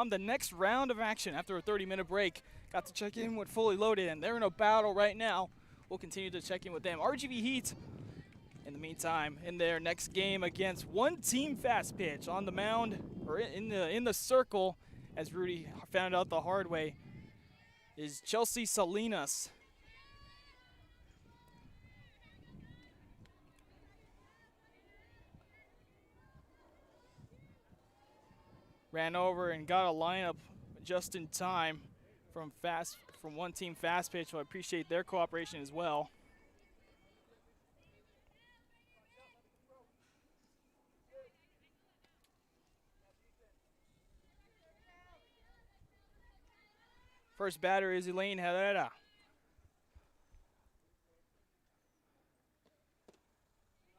The next round of action after a 30-minute break. Got to check in with Fully Loaded, and they're in a battle right now. We'll continue to check in with them. RGV Heat, in the meantime, in their next game against One Team Fastpitch on the mound, or in the circle, as Rudy found out the hard way, is Chelsea Salinas. Ran over and got a lineup just in time from One Team Fastpitch, so I appreciate their cooperation as well. First batter is Elaine Herrera.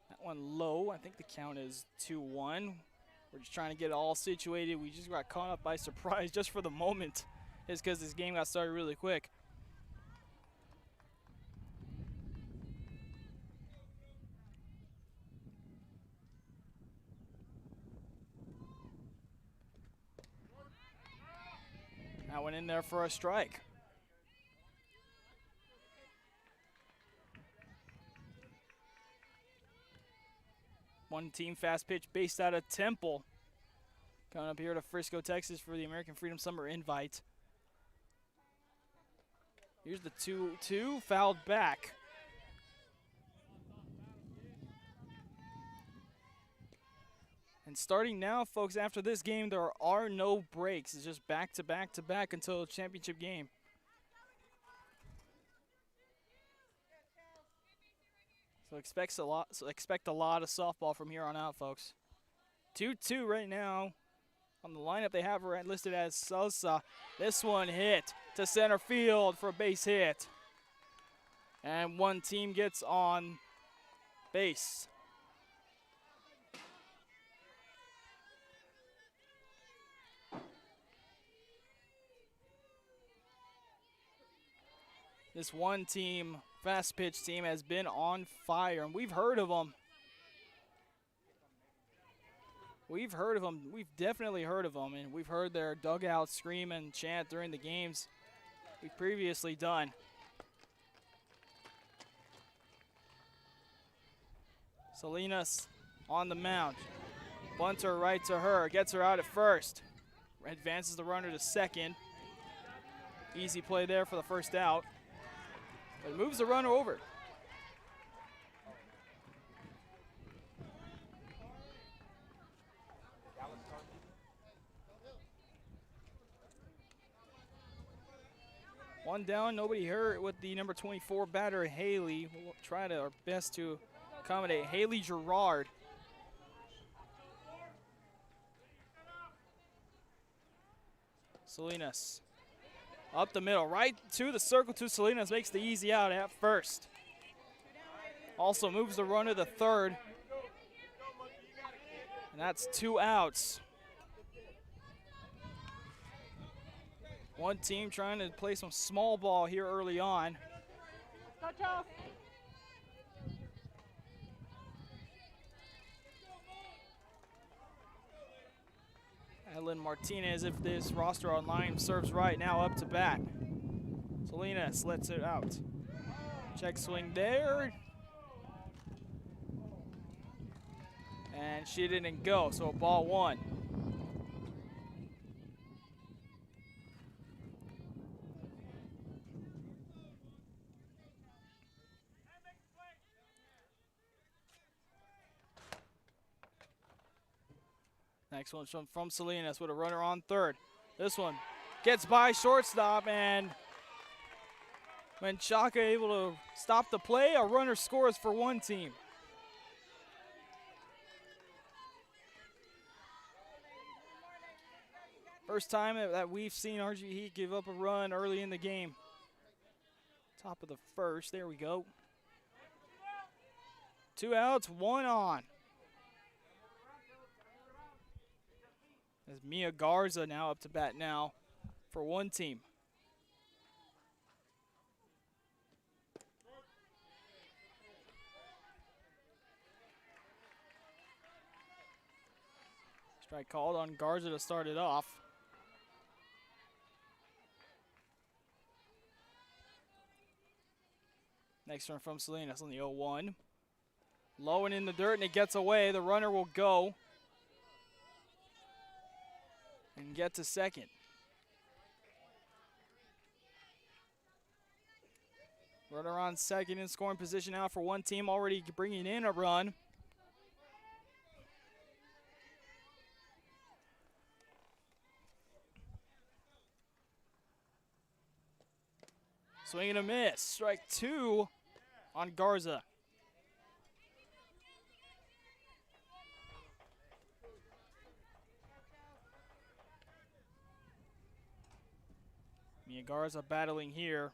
That one low. I think the count is 2-1. We're just trying to get it all situated. We just got caught up by surprise just for the moment. It's because this game got started really quick. That went in there for a strike. One Team Fastpitch based out of Temple. Coming up here to Frisco, Texas for the American Freedom Summer Invite. Here's the 2-2, fouled back. And starting now, folks, after this game, there are no breaks. It's just back to back to back until the championship game. So expect a lot of softball from here on out, folks. 2-2 right now. On the lineup, they have her listed as Sosa. This one hit to center field for a base hit. And One Team gets on base. This One Team Fastpitch team has been on fire, and we've heard of them. We've heard of them. We've definitely heard of them, and we've heard their dugout scream and chant during the games we've previously done. Salinas on the mound. Bunter right to her, gets her out at first. Advances the runner to second. Easy play there for the first out. But moves the runner over. One down, nobody hurt with the number 24 batter, Haley. We'll try our best to accommodate Haley Gerard. Salinas up the middle, right to the circle to Salinas, makes the easy out at first. Also moves the runner to third. And that's 2 outs. One Team trying to play some small ball here early on. Ellen Martinez, if this roster online serves right, now up to bat. Salinas lets it out. Check swing there. And she didn't go, so ball 1. Next one's from Salinas with a runner on third. This one gets by shortstop, and when Chaka able to stop the play, a runner scores for One Team. First time that we've seen RGV Heat give up a run early in the game. Top of the first, there we go. 2 outs, 1 on. As Mia Garza now up to bat now for One Team. Strike called on Garza to start it off. Next one from Salinas on the 0-1. Low and in the dirt, and it gets away. The runner will go and get to second. Runner on second in scoring position now for one team, already bringing in a run. Swing and a miss. Strike 2 on Garza. Mia Garza battling here.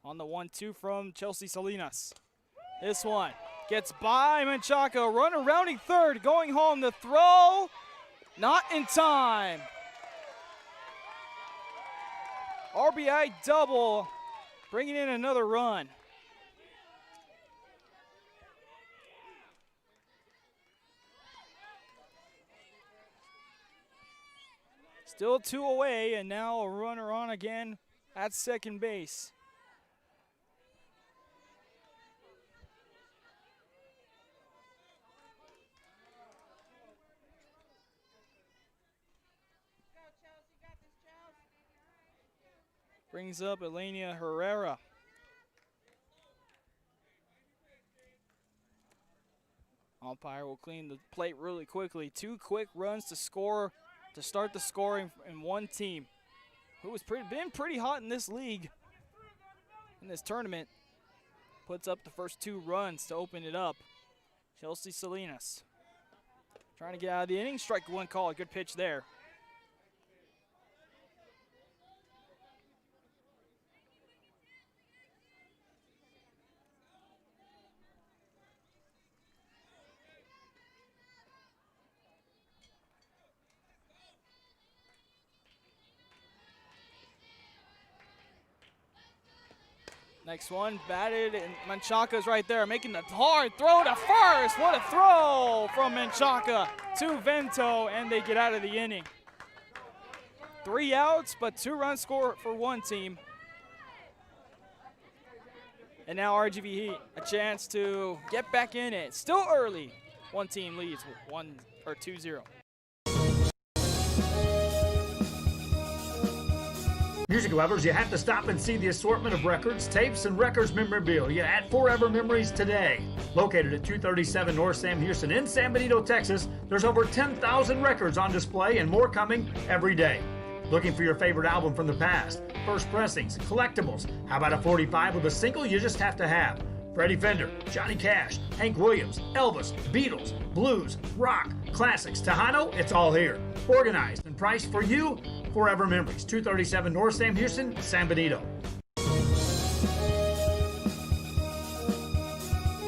On the 1-2 from Chelsea Salinas. This one gets by Menchaca. Runner rounding third, going home. The throw, not in time. RBI double, bringing in another run. Still 2 away, and now a runner on again at second base. Brings up Elenia Herrera. Umpire will clean the plate really quickly. 2 quick runs to score, to start the scoring in one team who has been pretty hot in this league, in this tournament. Puts up the first 2 runs to open it up. Chelsea Salinas trying to get out of the inning. Strike 1 call. A good pitch there. Next one, batted, and Menchaca's right there, making the hard throw to first. What a throw from Menchaca to Vento, and they get out of the inning. 3 outs, but 2 runs score for one team. And now RGV Heat, a chance to get back in it. Still early. One team leads 2-0. Music lovers, you have to stop and see the assortment of records, tapes, and records memorabilia at Forever Memories today. Located at 237 North Sam Houston in San Benito, Texas, there's over 10,000 records on display and more coming every day. Looking for your favorite album from the past, first pressings, collectibles, how about a 45 with a single you just have to have? Freddie Fender, Johnny Cash, Hank Williams, Elvis, Beatles, blues, rock, classics, Tejano, it's all here. Organized and priced for you. Forever Memories, 237 North Sam Houston, San Benito.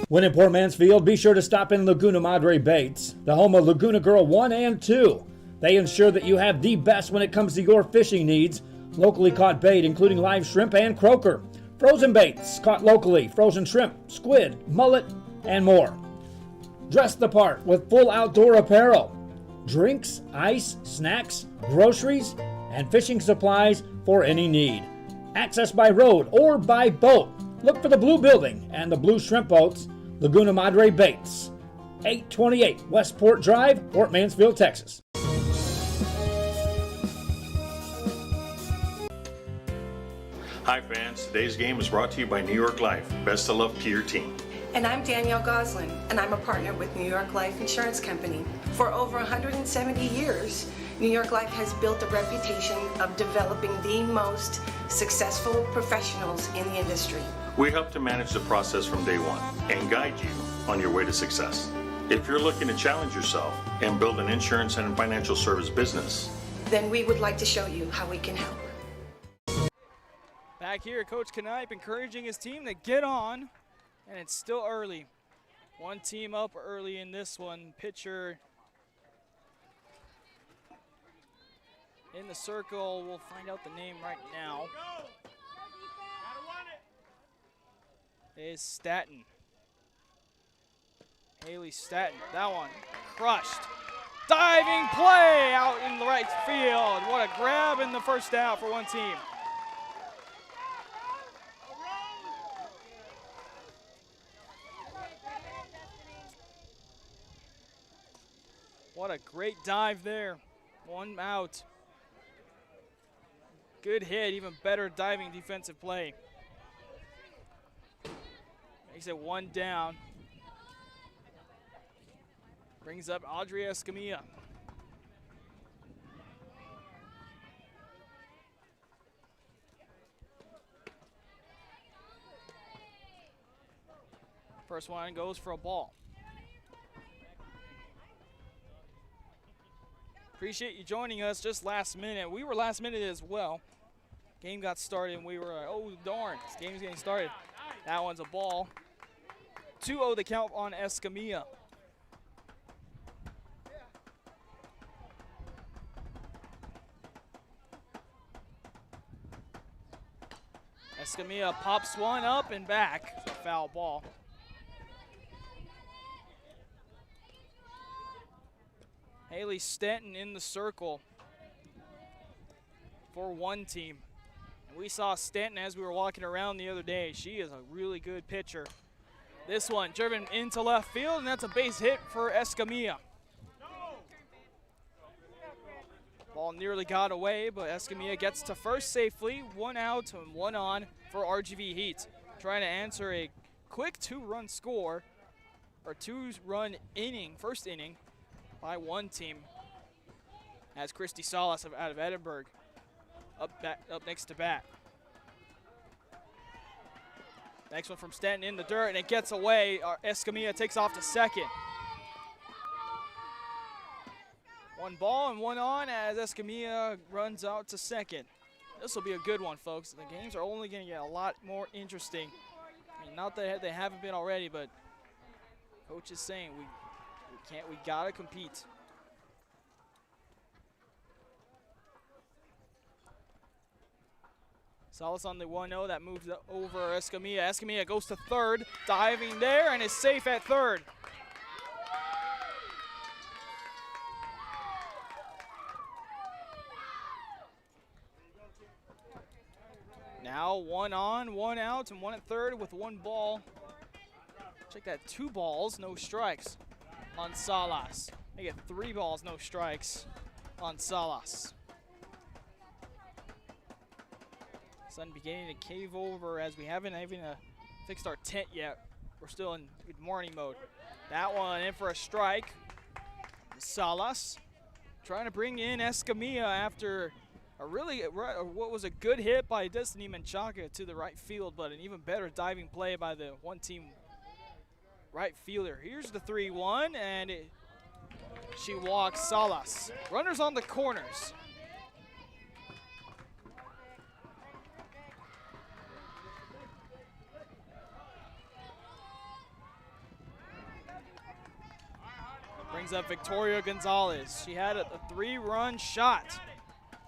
When in Port Mansfield, be sure to stop in Laguna Madre Baits, the home of Laguna Girl 1 and 2. They ensure that you have the best when it comes to your fishing needs. Locally caught bait, including live shrimp and croaker. Frozen baits, caught locally, frozen shrimp, squid, mullet, and more. Dress the part with full outdoor apparel. Drinks, ice, snacks, groceries, and fishing supplies for any need. Access by road or by boat. Look for the Blue Building and the Blue Shrimp Boats, Laguna Madre Baits. 828 Westport Drive, Port Mansfield, Texas. Hi fans, today's game is brought to you by New York Life. Best of luck to your team. And I'm Danielle Goslin, and I'm a partner with New York Life Insurance Company. For over 170 years, New York Life has built a reputation of developing the most successful professionals in the industry. We help to manage the process from day one and guide you on your way to success. If you're looking to challenge yourself and build an insurance and financial service business, then we would like to show you how we can help. Back here, Coach Knipe encouraging his team to get on, and it's still early. One team up early in this one. Pitcher in the circle. We'll find out the name right now. Is Staten. Haley Staten. That one crushed. Diving play out in the right field. What a grab in the first out for one team. What a great dive there. 1 out. Good hit, even better diving defensive play. Makes it 1 down. Brings up Audrey Escamilla. First one goes for a ball. Appreciate you joining us just last minute. We were last minute as well. Game got started and we were like, oh darn, this game's getting started. That one's a ball. 2-0 the count on Escamilla. Escamilla pops one up and back. It's a foul ball. Haley Stanton in the circle for one team. And we saw Stanton as we were walking around the other day. She is a really good pitcher. This one driven into left field, and that's a base hit for Escamilla. Ball nearly got away, but Escamilla gets to first safely. 1 out and 1 on for RGV Heat. Trying to answer a quick 2-run score, or 2-run inning, first inning, by one team. As Christy Salas out of Edinburgh up next to bat. Next one from Stanton in the dirt, and it gets away. Escamilla takes off to second. 1 ball and 1 on as Escamilla runs out to second. This will be a good one, folks. The games are only going to get a lot more interesting. I mean, not that they haven't been already, but coach is saying we gotta compete. Salas on the 1-0, that moves over Escamilla. Escamilla goes to third, diving there, and is safe at third. Now 1 on, 1 out, and 1 at third with 1 ball. Check that, 2 balls, no strikes on Salas. They get 3 balls, no strikes on Salas. Sun beginning to cave over as we haven't even fixed our tent yet. We're still in good morning mode. That one in for a strike. Salas trying to bring in Escamilla after what was a good hit by Destiny Menchaca to the right field, but an even better diving play by the one-team right fielder. Here's the 3-1, and she walks Salas. Runners on the corners. Brings up Victoria Gonzalez. She had a 3-run shot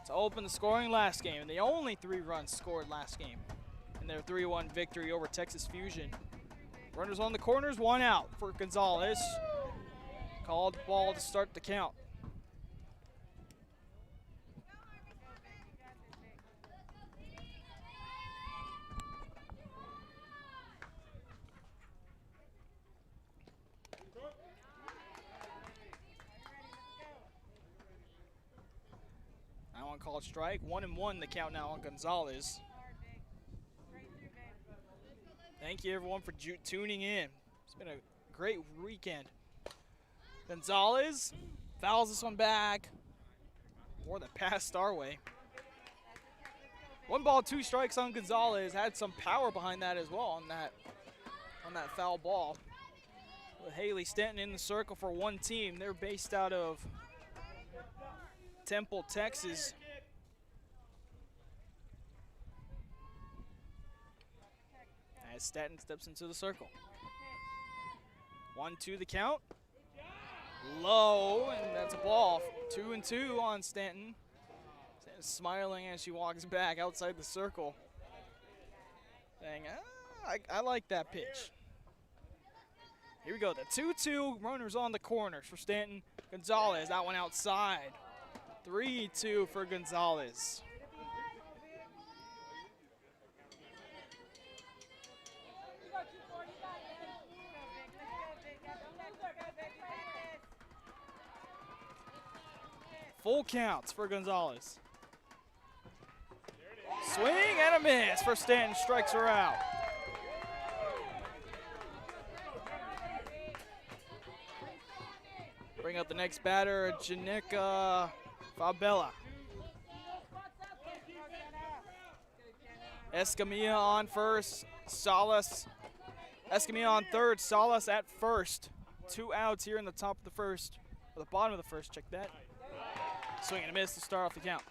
to open the scoring last game, and the only 3 runs scored last game in their 3-1 victory over Texas Fusion. Runners on the corners, 1 out for Gonzalez. Called ball to start the count. That one called strike. 1-1 the count now on Gonzalez. Thank you everyone for tuning in. It's been a great weekend. Gonzalez fouls this one back. More than passed our way. 1 ball, 2 strikes on Gonzalez. Had some power behind that as well on that foul ball. With Haley Stanton in the circle for one team. They're based out of Temple, Texas. As Stanton steps into the circle. 1-2 the count. Low, and that's a ball. 2-2 on Stanton. Stanton's smiling as she walks back outside the circle. Saying, I like that pitch. Here we go, the 2-2 runners on the corners for Stanton. Gonzalez, that one outside. 3-2 for Gonzalez. Full counts for Gonzalez. Swing and a miss for Stanton, strikes her out. Bring up the next batter, Janica Fabella. Escamilla on first, Salas. Escamilla on third, Salas at first. 2 outs here in the top of the first, or the bottom of the first, check that. Swing and a miss to start off the count.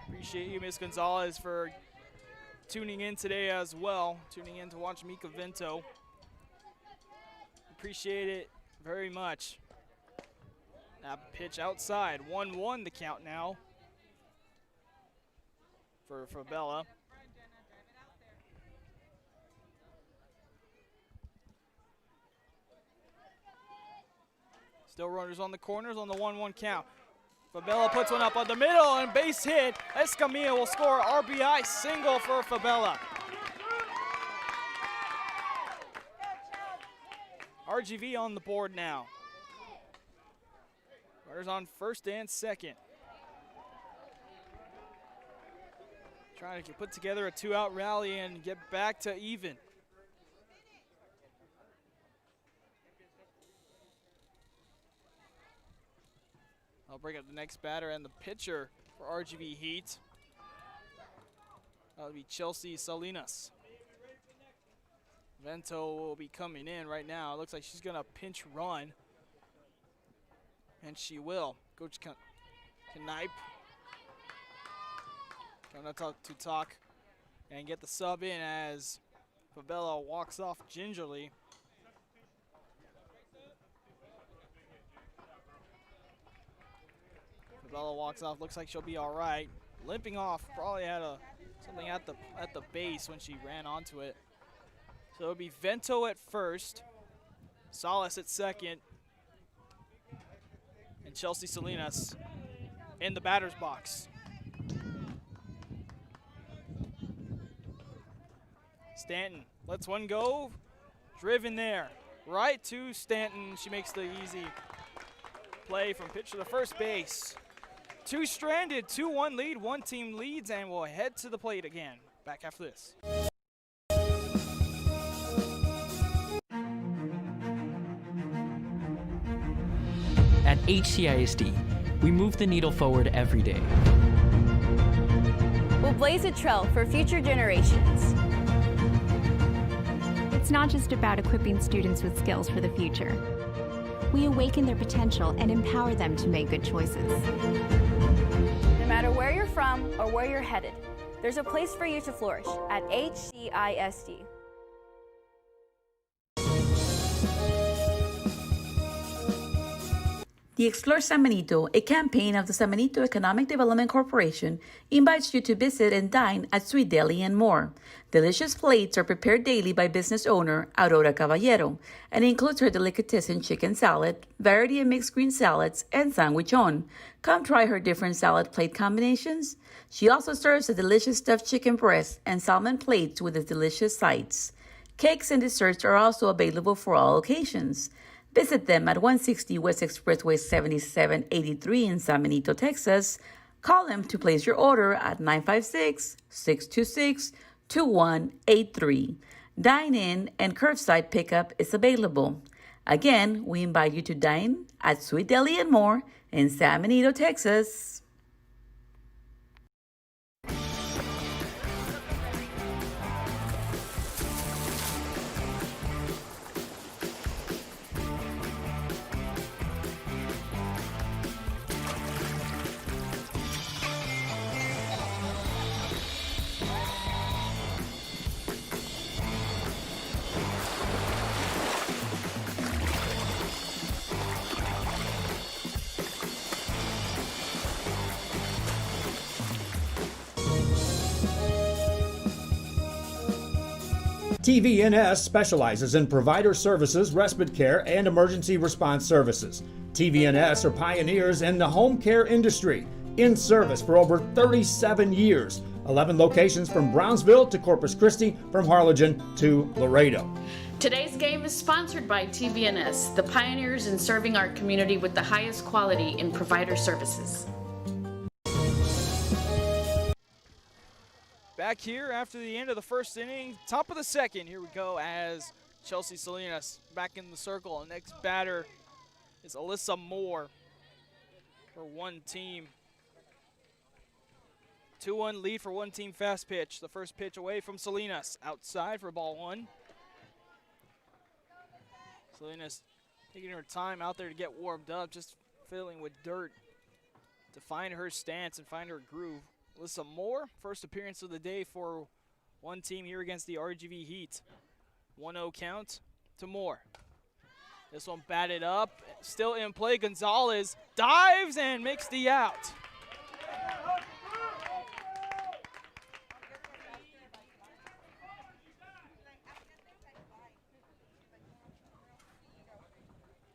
Appreciate you, Ms. Gonzalez, for tuning in today as well, tuning in to watch Mika Vento. Appreciate it very much. That pitch outside, 1-1 the count now for Fabella. Still runners on the corners on the 1-1 count. Fabella puts one up on the middle and base hit. Escamilla will score an RBI single for Fabella. RGV on the board now. Runners on first and second. Trying to put together a 2-out rally and get back to even. I'll bring up the next batter and the pitcher for RGV Heat. That'll be Chelsea Salinas. Vento will be coming in right now. It looks like she's going to pinch run. And she will. Coach Knipe coming to talk and get the sub in as Fabella walks off gingerly. Fabella walks off, looks like she'll be all right. Limping off, probably had something at the base when she ran onto it. So it'll be Vento at first, Salas at second, and Chelsea Salinas in the batter's box. Stanton lets one go, driven there, right to Stanton. She makes the easy play from pitch to the first base. 2 stranded, 2-1 lead, one team leads, and we'll head to the plate again. Back after this. At HCISD, we move the needle forward every day. We'll blaze a trail for future generations. It's not just about equipping students with skills for the future. We awaken their potential and empower them to make good choices. No matter where you're from or where you're headed, there's a place for you to flourish at HCISD. The Explore San Benito, a campaign of the San Benito Economic Development Corporation, invites you to visit and dine at Sweet Deli and More. Delicious plates are prepared daily by business owner Aurora Caballero and includes her delicatessen chicken salad, variety of mixed green salads, and sandwichon. Come try her different salad plate combinations. She also serves a delicious stuffed chicken breast and salmon plates with its delicious sides. Cakes and desserts are also available for all occasions. Visit them at 160 West Expressway 7783 in San Benito, Texas. Call them to place your order at 956-626-2183. Dine-in and curbside pickup is available. Again, we invite you to dine at Sweet Deli and More in San Benito, Texas. TVNS specializes in provider services, respite care, and emergency response services. TVNS are pioneers in the home care industry, in service for over 37 years. 11 locations from Brownsville to Corpus Christi, from Harlingen to Laredo. Today's game is sponsored by TVNS, the pioneers in serving our community with the highest quality in provider services. Back here after the end of the first inning, top of the second, here we go as Chelsea Salinas back in the circle. The next batter is Alyssa Moore for one team. 2-1 lead for one team. Fast pitch. The first pitch away from Salinas. Outside for ball one. Salinas taking her time out there to get warmed up, just fiddling with dirt to find her stance and find her groove. Alyssa Moore, first appearance of the day for one team here against the RGV Heat. 1-0 count to Moore. This one batted up, still in play. Gonzalez dives and makes the out.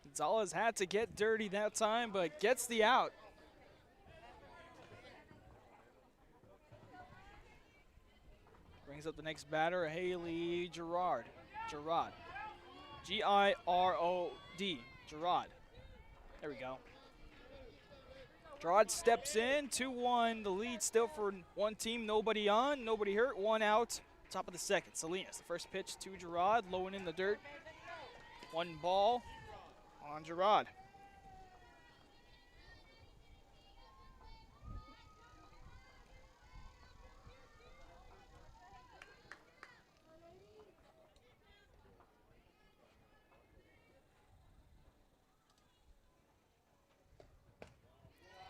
Gonzalez had to get dirty that time, but gets the out. Brings up the next batter, Haley Girard. G-I-R-O-D. Girard. There we go. Girard steps in, 2-1. The lead still for one team. Nobody on, nobody hurt, one out. Top of the second, Salinas. The first pitch to Girard, low and in the dirt. One ball on Girard.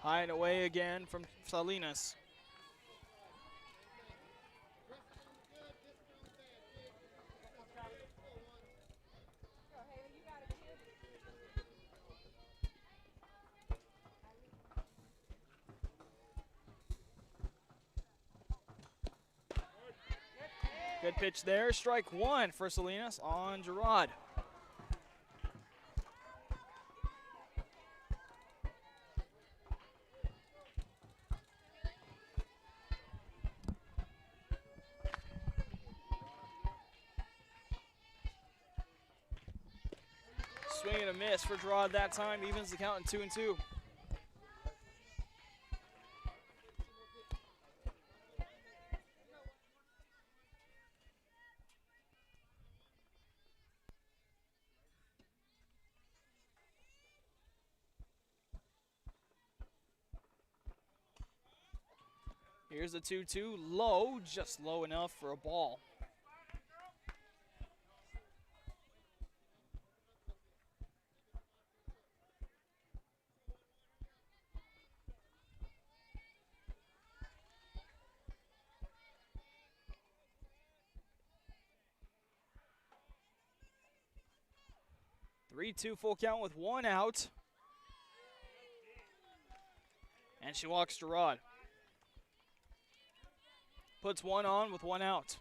High and away again from Salinas. Good pitch there. Strike one for Salinas on Girard. Swing and a miss for Girard that time. Evens the count in 2-2. Here's the 2-2, low, just low enough for a ball. Three-two full count with one out. And she walks Girard. Puts one on with one out.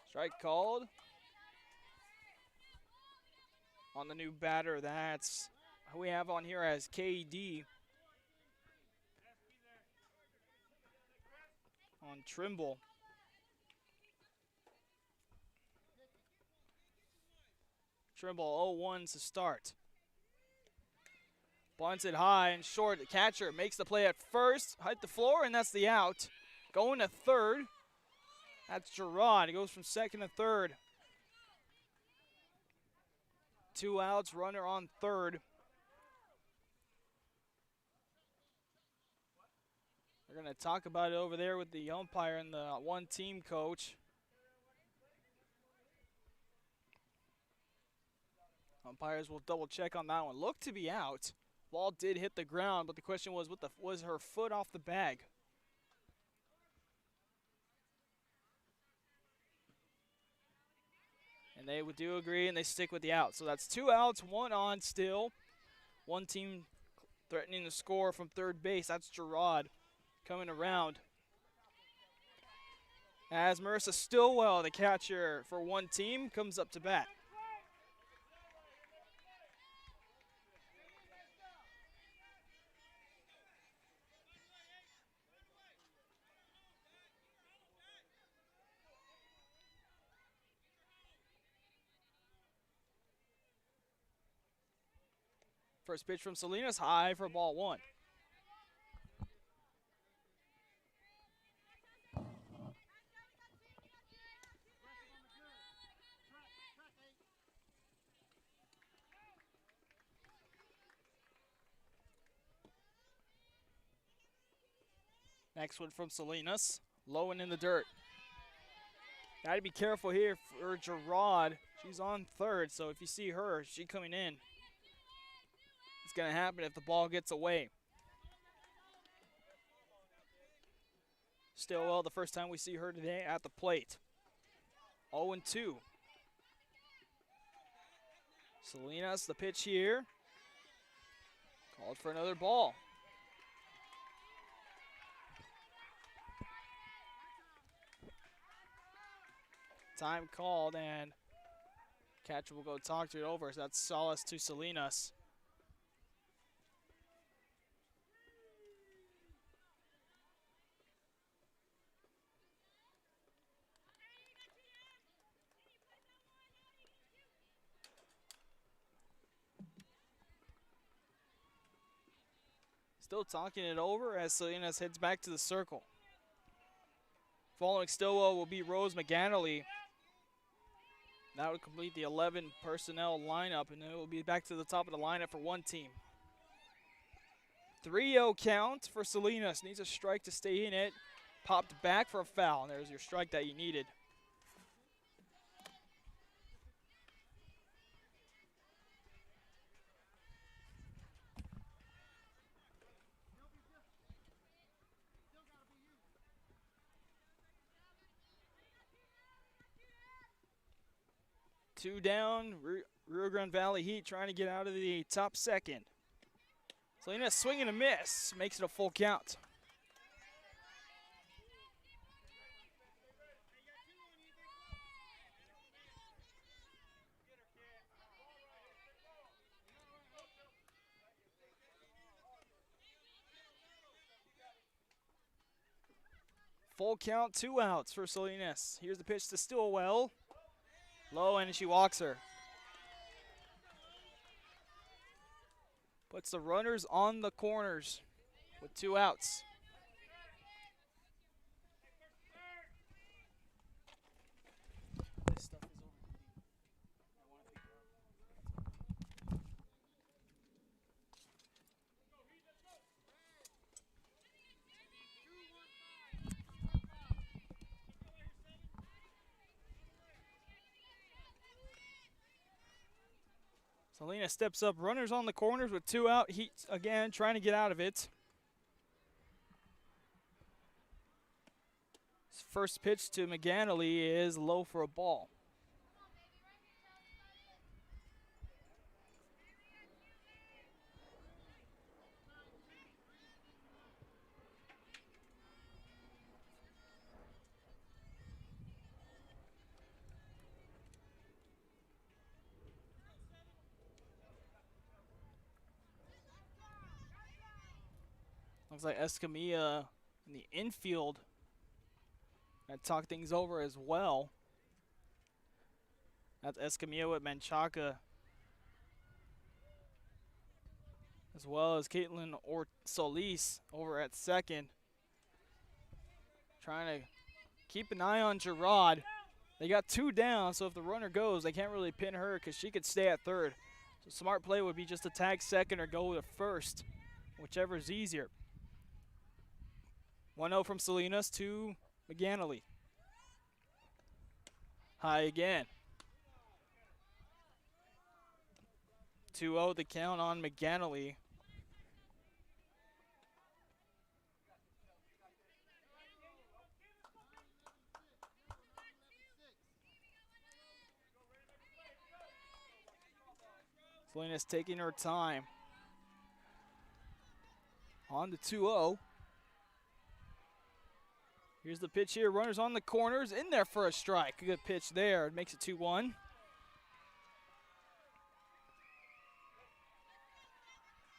Strike called on the new batter. That's who we have on here as KD on Trimble. Trimble 0-1 to start. Bunts it high and short. The catcher makes the play at first, hit the floor, and that's the out. Going to third. That's Girard. He goes from second to third. 2 outs, runner on third. They're going to talk about it over there with the umpire and the one-team coach. Umpires will double check on that one. Looked to be out. Ball did hit the ground, but the question was, was her foot off the bag? And they do agree, and they stick with the out. So that's 2 outs, 1 on still. One team threatening to score from third base. That's Gerard coming around. As Marissa Stillwell, the catcher for one team, comes up to bat. First pitch from Salinas, high for ball 1. Next one from Salinas, low and in the dirt. Got to be careful here for Gerard. She's on third, so if you see her, she coming in. It's going to happen if the ball gets away. Stillwell, the first time we see her today at the plate. 0-2. Salinas, the pitch here. Called for another ball. Time called, and catcher will go talk to it over. So that's solace to Salinas. Still talking it over as Salinas heads back to the circle. Following Stillwell will be Rose McAnally. That would complete the 11 personnel lineup, and it will be back to the top of the lineup for one team. 3-0 count for Salinas. Needs a strike to stay in it. Popped back for a foul, and there's your strike that you needed. Two down, Rio Grande Valley Heat trying to get out of the top second. Salinas swing and a miss, makes it a full count. Full count, 2 outs for Salinas. Here's the pitch to Stillwell. Low, and she walks her. Puts the runners on the corners with 2 outs. Salinas steps up, runners on the corners with 2 out. Heat again trying to get out of it. First pitch to McAnally is low for a ball. Looks like Escamilla in the infield and talk things over as well. That's Escamilla with Menchaca, as well as Caitlin Solis over at second. Trying to keep an eye on Gerard. They got 2 down, so if the runner goes, they can't really pin her because she could stay at third. So smart play would be just to tag second or go to first, whichever is easier. 1-0 from Salinas to McAnally. High again. 2-0 the count on McAnally. Selena's taking her time. On to 2-0. Here's the pitch here. Runners on the corners. In there for a strike. A good pitch there. It makes it 2-1.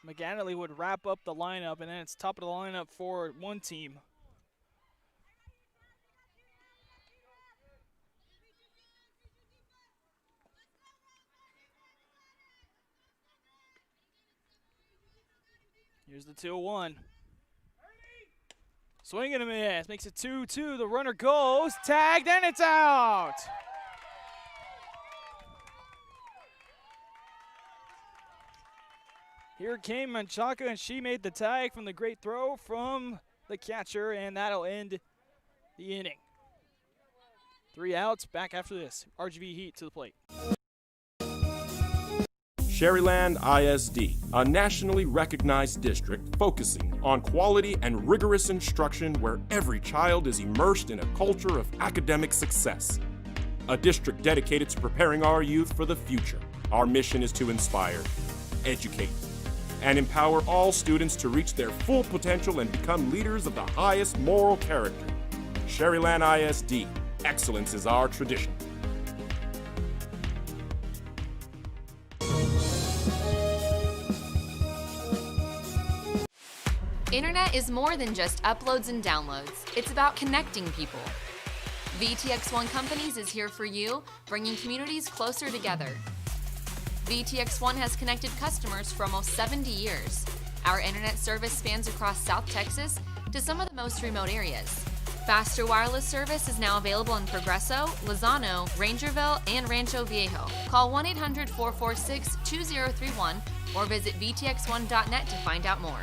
McAnally would wrap up the lineup, and then it's top of the lineup for one team. Here's the 2-1. Swing and a miss. Makes it 2-2. The runner goes. Tagged, and it's out. Here came Menchaca, and she made the tag from the great throw from the catcher, and that'll end the inning. 3 outs. Back after this. RGV Heat to the plate. Sherryland ISD, a nationally recognized district focusing on quality and rigorous instruction where every child is immersed in a culture of academic success. A district dedicated to preparing our youth for the future. Our mission is to inspire, educate, and empower all students to reach their full potential and become leaders of the highest moral character. Sherryland ISD, excellence is our tradition. Internet is more than just uploads and downloads. It's about connecting people. VTX1 Companies is here for you, bringing communities closer together. VTX1 has connected customers for almost 70 years. Our internet service spans across South Texas to some of the most remote areas. Faster wireless service is now available in Progreso, Lozano, Rangerville, and Rancho Viejo. Call 1-800-446-2031 or visit vtx1.net to find out more.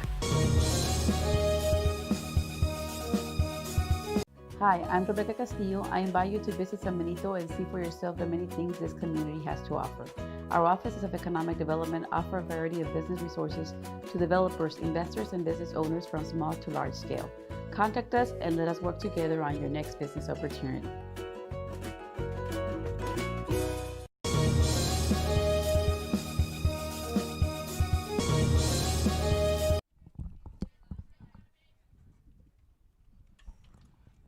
Hi, I'm Rebecca Castillo. I invite you to visit San Benito and see for yourself the many things this community has to offer. Our offices of economic development offer a variety of business resources to developers, investors, and business owners from small to large scale. Contact us and let us work together on your next business opportunity.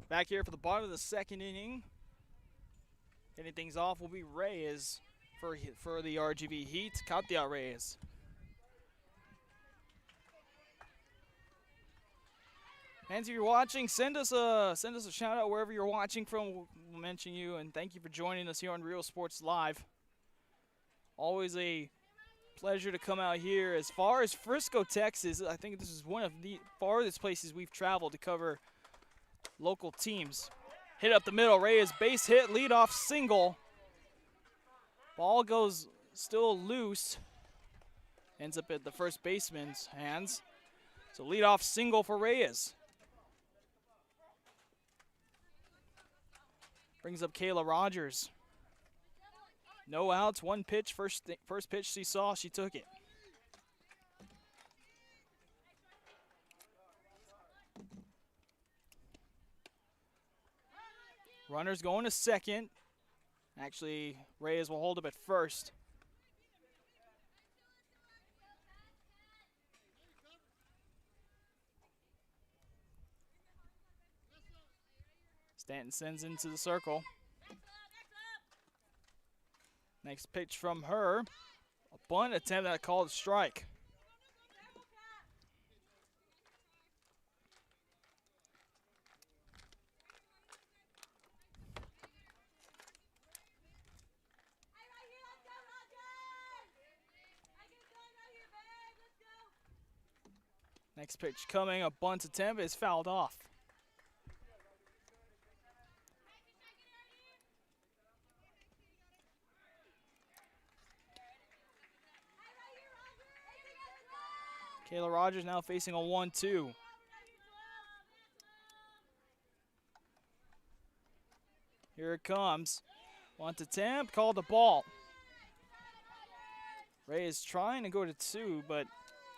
Back here for the bottom of the second inning. Hitting things off will be Reyes for the RGV Heat. Katia Reyes. Fans, if you're watching, send us a shout out wherever you're watching from. We'll mention you, and thank you for joining us here on Real Sports Live. Always a pleasure to come out here. As far as Frisco, Texas, I think this is one of the farthest places we've traveled to cover local teams. Hit up the middle. Reyes base hit, leadoff single. Ball goes still loose. Ends up at the first baseman's hands. So leadoff single for Reyes. Brings up Kayla Rogers. No outs, one pitch. First pitch she saw, she took it. Runners going to second. Actually, Reyes will hold up at first. Stanton sends into the circle. Next pitch from her. A bunt attempt that called a strike. Next pitch coming, a bunt attempt is fouled off. Kayla Rogers now facing a 1-2. Here it comes. Bunt attempt, called the ball. Ray is trying to go to 2, but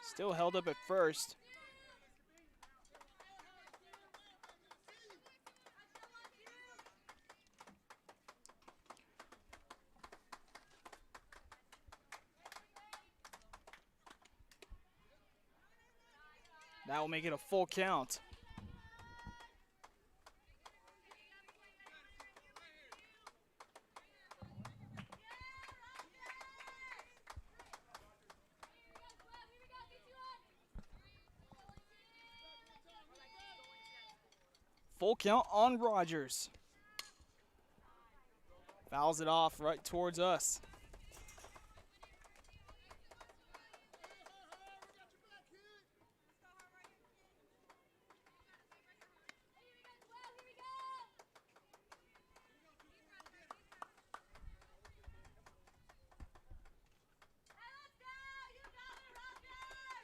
still held up at first. That will make it a full count. Full count on Rogers. Fouls it off right towards us.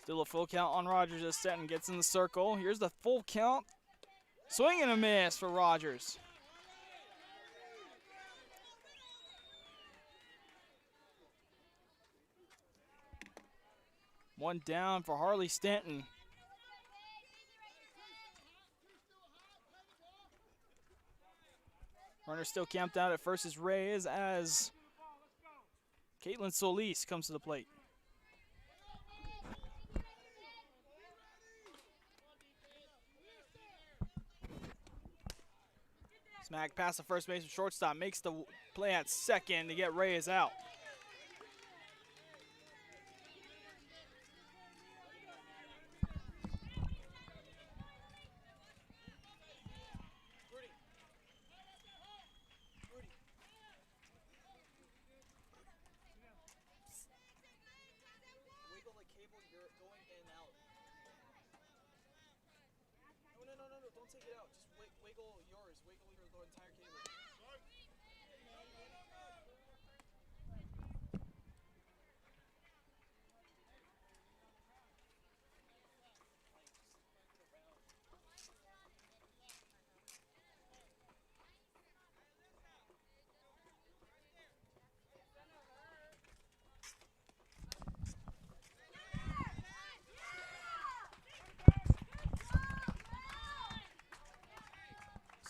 Still a full count on Rogers as Stanton gets in the circle. Here's the full count. Swing and a miss for Rogers. One down for Harley Stanton. Runner still camped out at first is Reyes as Caitlin Solis comes to the plate. Smack past the first baseman shortstop, makes the play at second to get Reyes out. Wiggle the cable, you're going in and out. No, don't take it out. Just wiggle yours, wiggle the entire cable.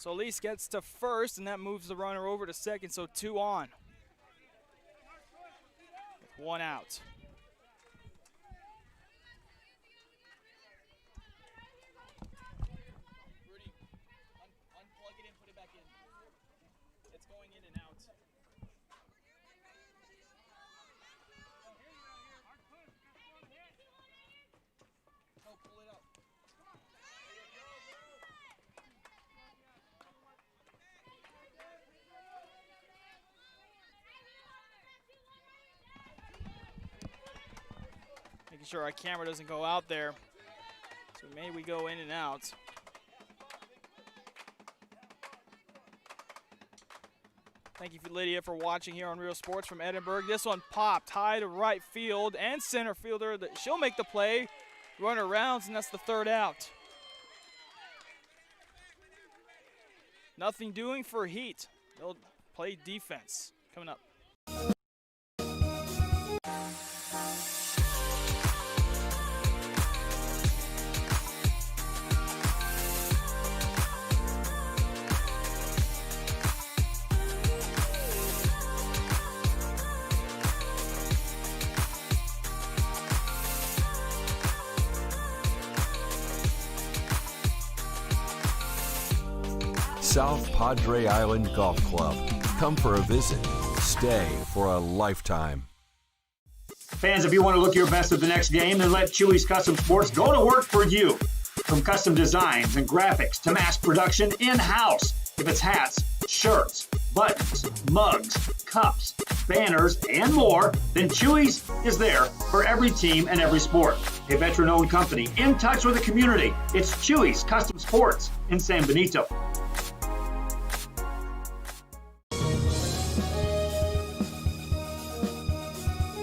Solis gets to first, and that moves the runner over to second, so 2 on. 1 out. Rudy, unplug it in, put it back in. It's going in and out. No, pull it up. Making sure our camera doesn't go out there. So maybe we go in and out. Thank you, Lydia, for watching here on Real Sports from Edinburgh. This one popped high to right field and center fielder. She'll make the play. Runner rounds, and that's the 3rd out. Nothing doing for Heat. They'll play defense coming up. South Padre Island Golf Club. Come for a visit. Stay for a lifetime. Fans, if you want to look your best at the next game, then let Chewy's Custom Sports go to work for you. From custom designs and graphics to mass production in-house. If it's hats, shirts, buttons, mugs, cups, banners, and more, then Chewy's is there for every team and every sport. A veteran-owned company in touch with the community. It's Chewy's Custom Sports in San Benito.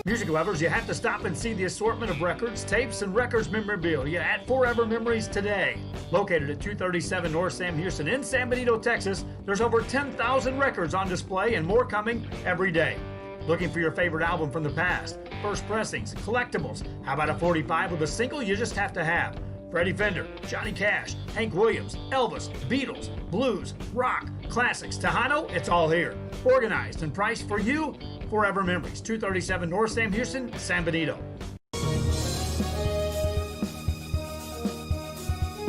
Music lovers, you have to stop and see the assortment of records, tapes, and records memorabilia at Forever Memories today. Located at 237 North Sam Houston in San Benito, Texas, there's over 10,000 records on display and more coming every day. Looking for your favorite album from the past, first pressings, collectibles. How about a 45 with a single you just have to have? Freddie Fender, Johnny Cash, Hank Williams, Elvis, Beatles, blues, rock, classics, Tejano, it's all here. Organized and priced for you. Forever Memories, 237 North Sam Houston, San Benito.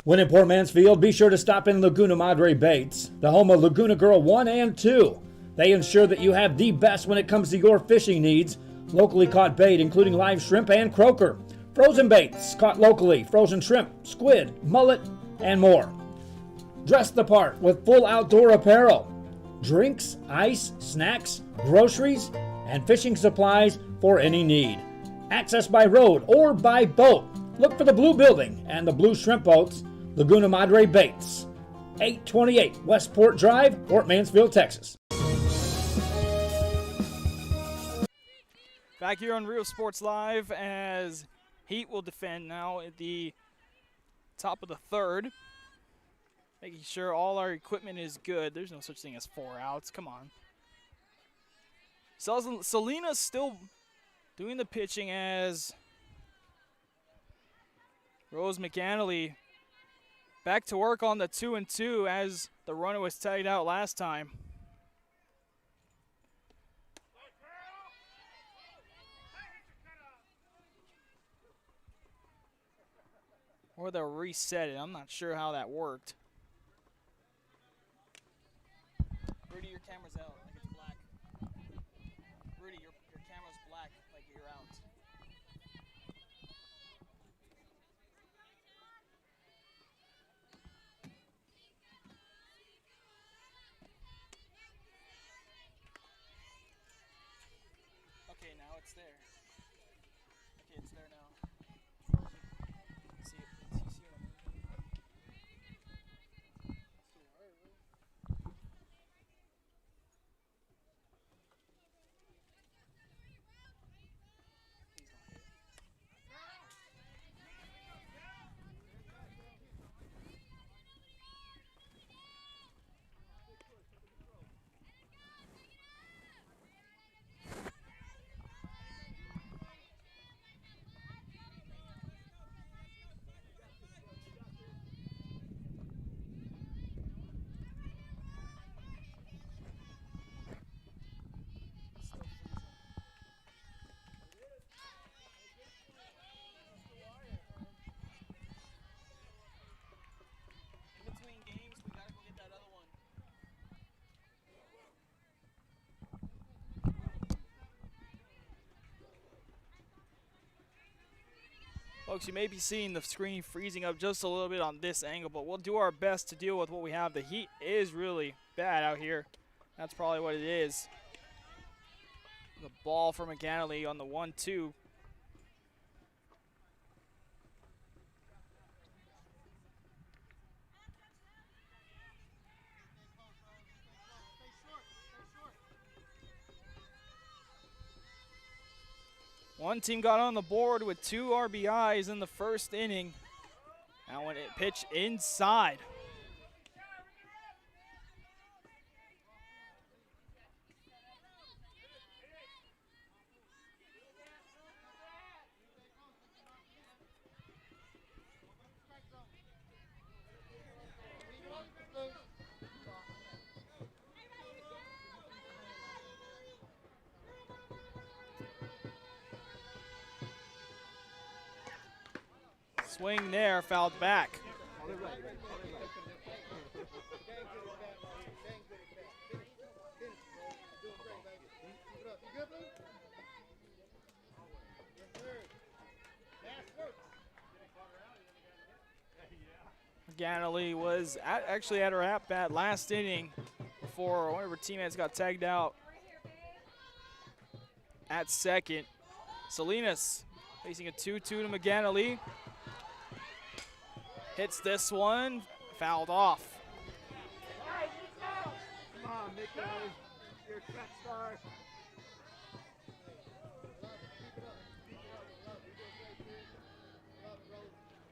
When in Port Mansfield, be sure to stop in Laguna Madre Baits, the home of Laguna Girl 1 and 2. They ensure that you have the best when it comes to your fishing needs. Locally caught bait, including live shrimp and croaker. Frozen baits, caught locally, frozen shrimp, squid, mullet, and more. Dress the part with full outdoor apparel. Drinks, ice, snacks, groceries, and fishing supplies for any need. Access by road or by boat. Look for the blue building and the blue shrimp boats, Laguna Madre Baits. 828 Westport Drive, Port Mansfield, Texas. Back here on Real Sports Live as Heat will defend now at the top of the third. Making sure all our equipment is good. There's no such thing as 4 outs. Come on. Selena's still doing the pitching as Rose McAnally back to work on the 2-2 as the runner was tagged out last time. Or they'll reset it. I'm not sure how that worked. Rudy, your camera's out. Like it's black. Rudy, your camera's black. Like you're out. Okay, now it's there. Okay, it's there now. See it. You see what I mean? Folks, you may be seeing the screen freezing up just a little bit on this angle, but we'll do our best to deal with what we have. The heat is really bad out here. That's probably what it is. The ball for McAnally on the 1-2. One team got on the board with 2 RBIs in the first inning. Now when it pitched inside. Swing there, fouled back. McAnally was actually at her at-bat last inning before one of her teammates got tagged out at second. Salinas facing a 2-2 to McAnally. Hits this one, fouled off. Come on, Mickey. You're a track star.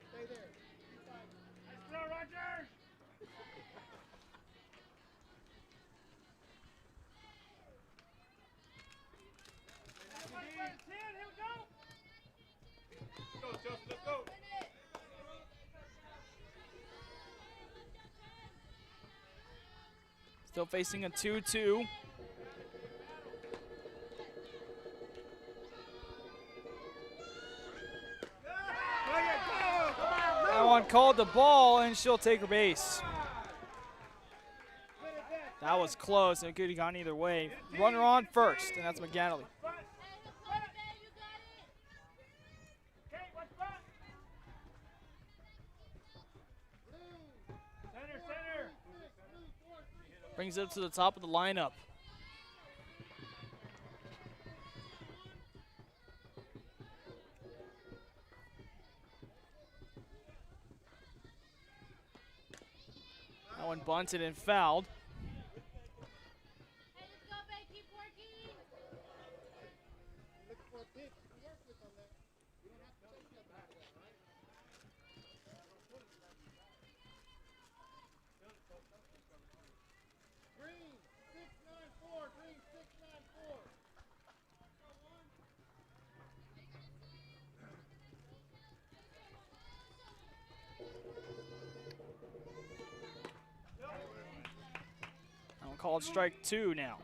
Stay there. Nice throw, Roger. Here we go. Let's go, Justin. Let's go. Still facing a 2-2. That one on called the ball, and she'll take her base. That was close. It could have gone either way. Runner on first, and that's McGanley. Brings it up to the top of the lineup. That one bunted and fouled. Called strike 2 now.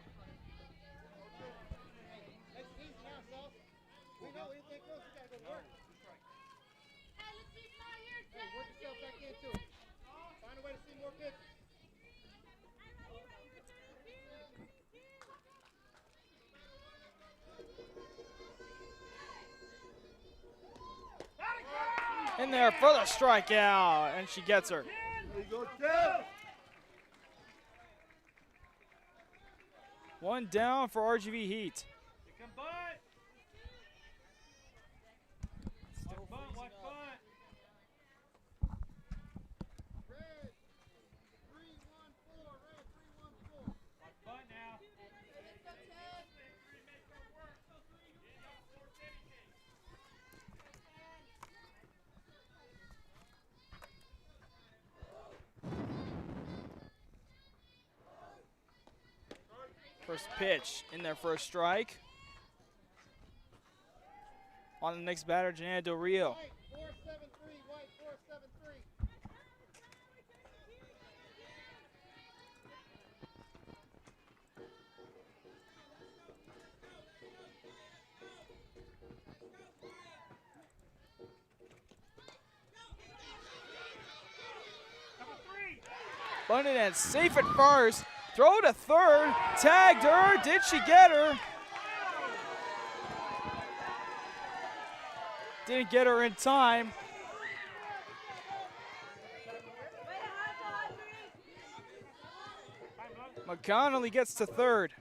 In there for the strikeout, and she gets her. One down for RGV Heat. First pitch in there for a strike. On the next batter, Janelle Del Rio. Bunted and safe at first. Throw to third, tagged her, did she get her? Didn't get her in time. McConnelly gets to third.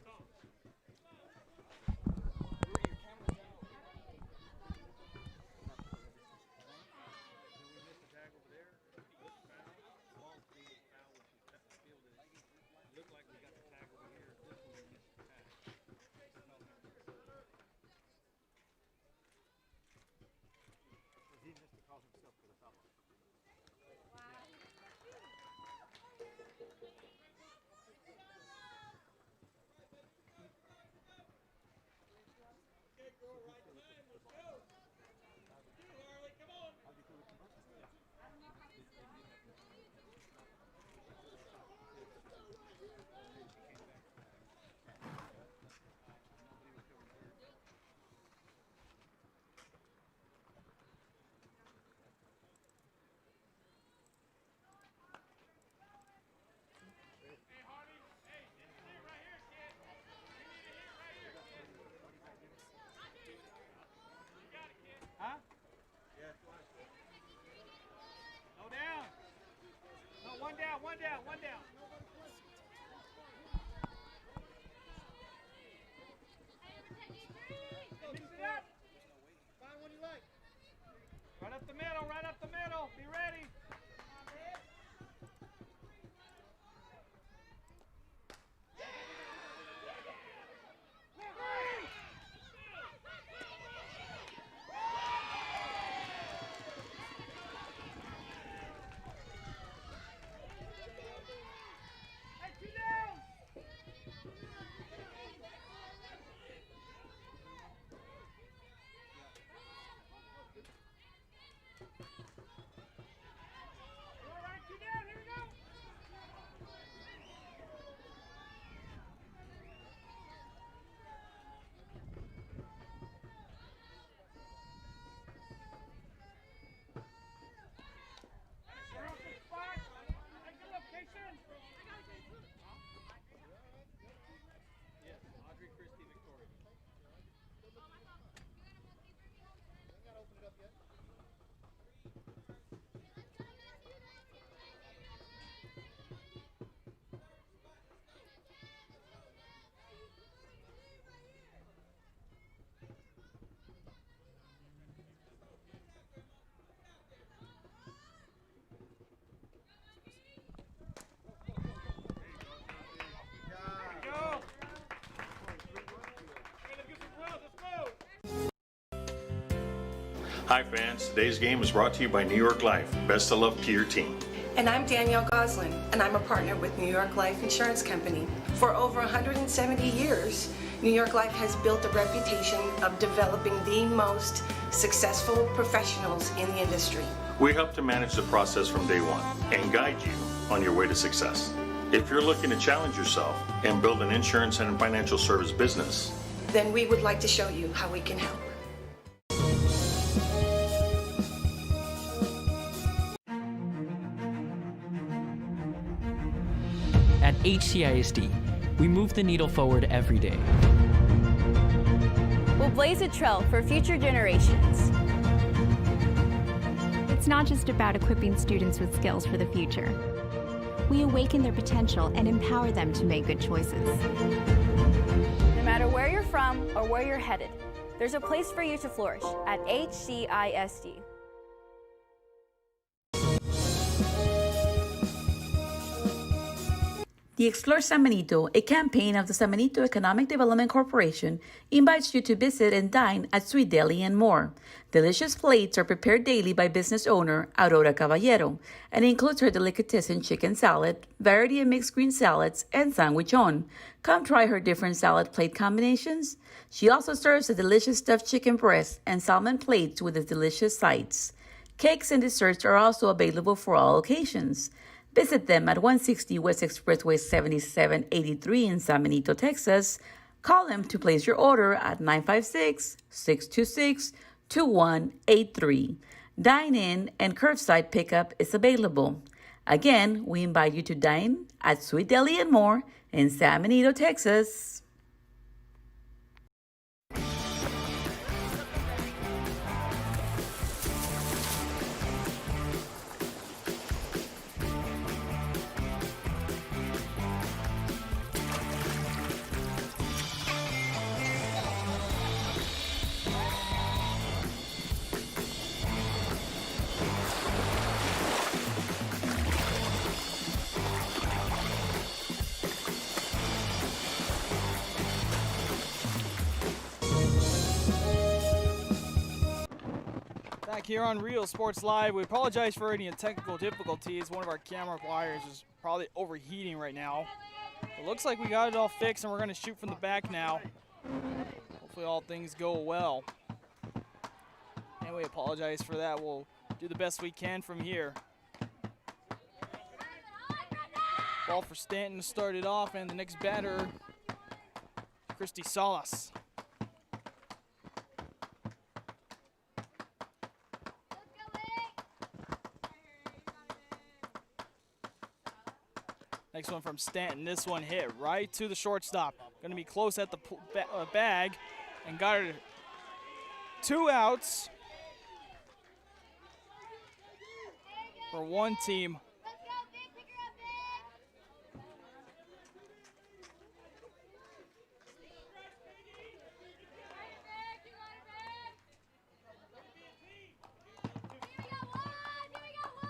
Hi fans, today's game is brought to you by New York Life. Best of luck to your team. And I'm Danielle Goslin, and I'm a partner with New York Life Insurance Company. For over 170 years, New York Life has built a reputation of developing the most successful professionals in the industry. We help to manage the process from day one and guide you on your way to success. If you're looking to challenge yourself and build an insurance and financial service business, then we would like to show you how we can help. At HCISD, we move the needle forward every day. We'll blaze a trail for future generations. It's not just about equipping students with skills for the future. We awaken their potential and empower them to make good choices. No matter where you're from or where you're headed, there's a place for you to flourish at HCISD. The Explore San Benito, a campaign of the San Benito Economic Development Corporation, invites you to visit and dine at Sweet Deli and More. Delicious plates are prepared daily by business owner Aurora Caballero and includes her delicatessen chicken salad, variety of mixed green salads, and sandwichon. Come try her different salad plate combinations. She also serves a delicious stuffed chicken breast and salmon plates with its delicious sides. Cakes and desserts are also available for all occasions. Visit them at 160 West Expressway 7783 in San Benito, Texas. Call them to place your order at 956-626-2183. Dine-in and curbside pickup is available. Again, we invite you to dine at Sweet Deli and More in San Benito, Texas. Back here on Real Sports Live, we apologize for any technical difficulties. One of our camera wires is probably overheating right now. It looks like we got it all fixed, and we're going to shoot from the back now. Hopefully all things go well. And we apologize for that. We'll do the best we can from here. Ball for Stanton started off, and the next batter, Christy Salas. Next one from Stanton. This one hit right to the shortstop. Going to be close at the bag, and got it 2 outs for one team.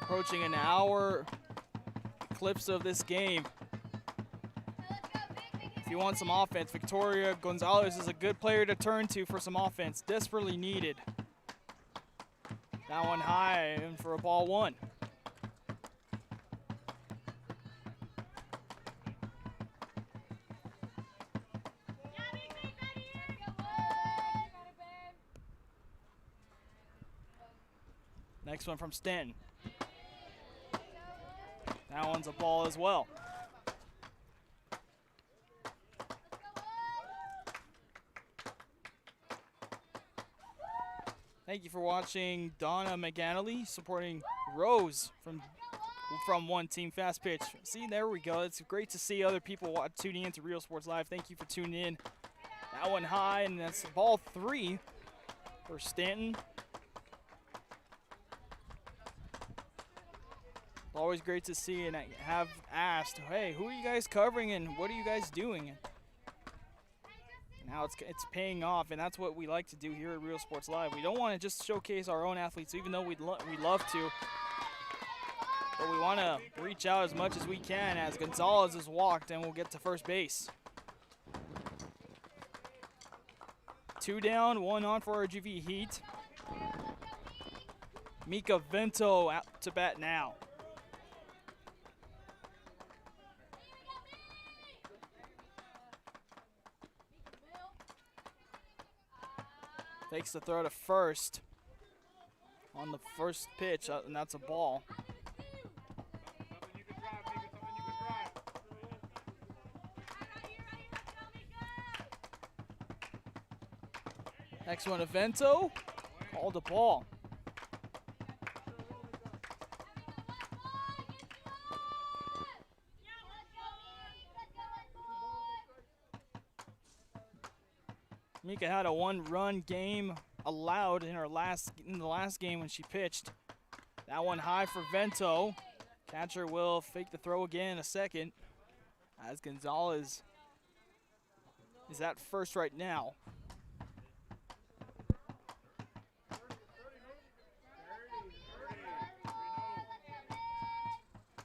Approaching an hour clips of this game. If you want some offense, Victoria Gonzalez is a good player to turn to for some offense. Desperately needed. That one high and for a ball one. Next one from Stanton. That one's a ball as well. Thank you for watching Donna McAnally supporting Rose from One Team Fast Pitch. See, there we go. It's great to see other people tuning in to Real Sports Live. Thank you for tuning in. That one high, and that's ball 3 for Stanton. Always great to see, and I have asked, hey, who are you guys covering and what are you guys doing? Now it's paying off, and that's what we like to do here at Real Sports Live. We don't want to just showcase our own athletes, even though we love to, but we want to reach out as much as we can as Gonzalez is walked, and we'll get to first base. 2 down, 1 on for RGV Heat. Mika Vento out to bat now. Takes the throw to first on the first pitch, and that's a ball. Next one to Vento, called a ball. Mika had a one-run game allowed in the last game when she pitched. That one high for Vento. Catcher will fake the throw again in a second, as Gonzalez is at first right now.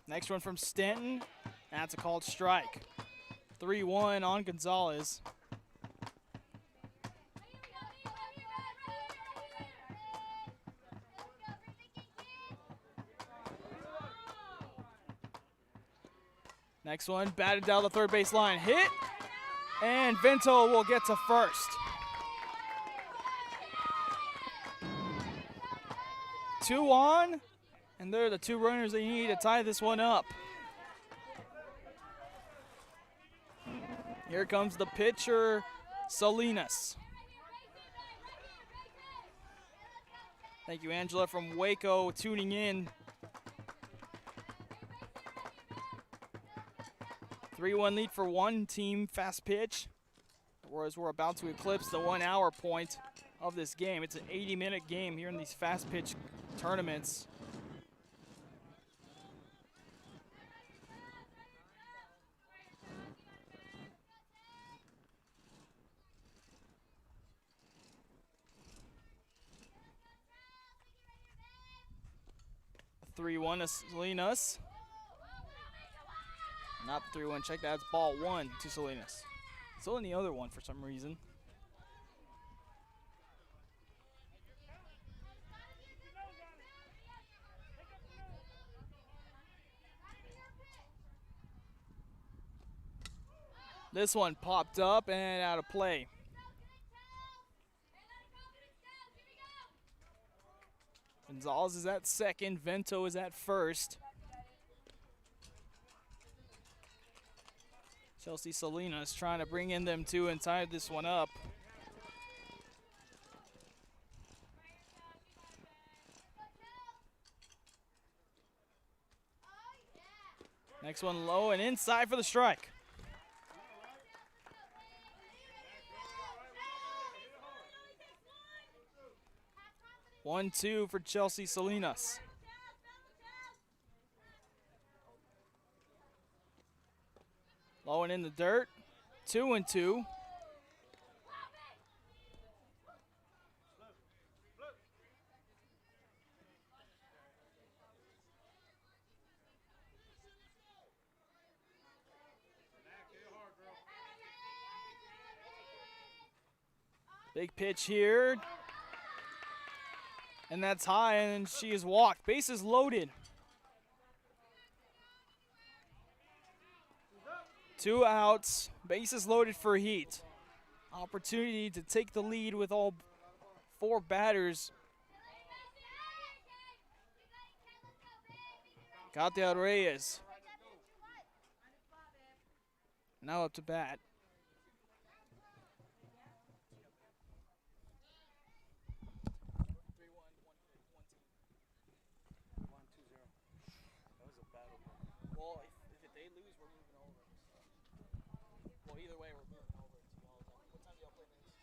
Next one from Stanton. That's a called strike. 3-1 on Gonzalez. Next one, batted down the third base line. Hit, and Vento will get to first. 2 on, and they're the 2 runners they need to tie this one up. Here comes the pitcher, Salinas. Thank you, Angela from Waco, tuning in. 3-1 lead for one team, Fastpitch. Whereas we're about to eclipse the 1 hour point of this game. It's an 80-minute game here in these Fastpitch tournaments. A 3-1 to Salinas. Not the 3-1 check, that's ball 1 to Salinas. Still in the other one for some reason. This one popped up and out of play. Gonzalez is at second, Vento is at first. Chelsea Salinas trying to bring in them 2 and tie this one up. Next one low and inside for the strike. One, 2 for Chelsea Salinas. Low and in the dirt, 2-2. Big pitch here. And that's high, and she is walked. Bases loaded. 2 outs, bases loaded for Heat. Opportunity to take the lead with all 4 batters. Katia Reyes now up to bat. Well, if they lose, we're moving over. Well, either way, we're moving over. What time do y'all play next?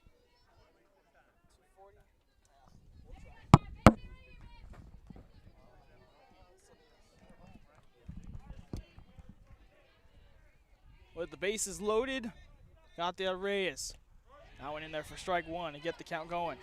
2:40? Yeah, we'll try. With the bases loaded, Katia Reyes. Now went in there for strike 1 to get the count going.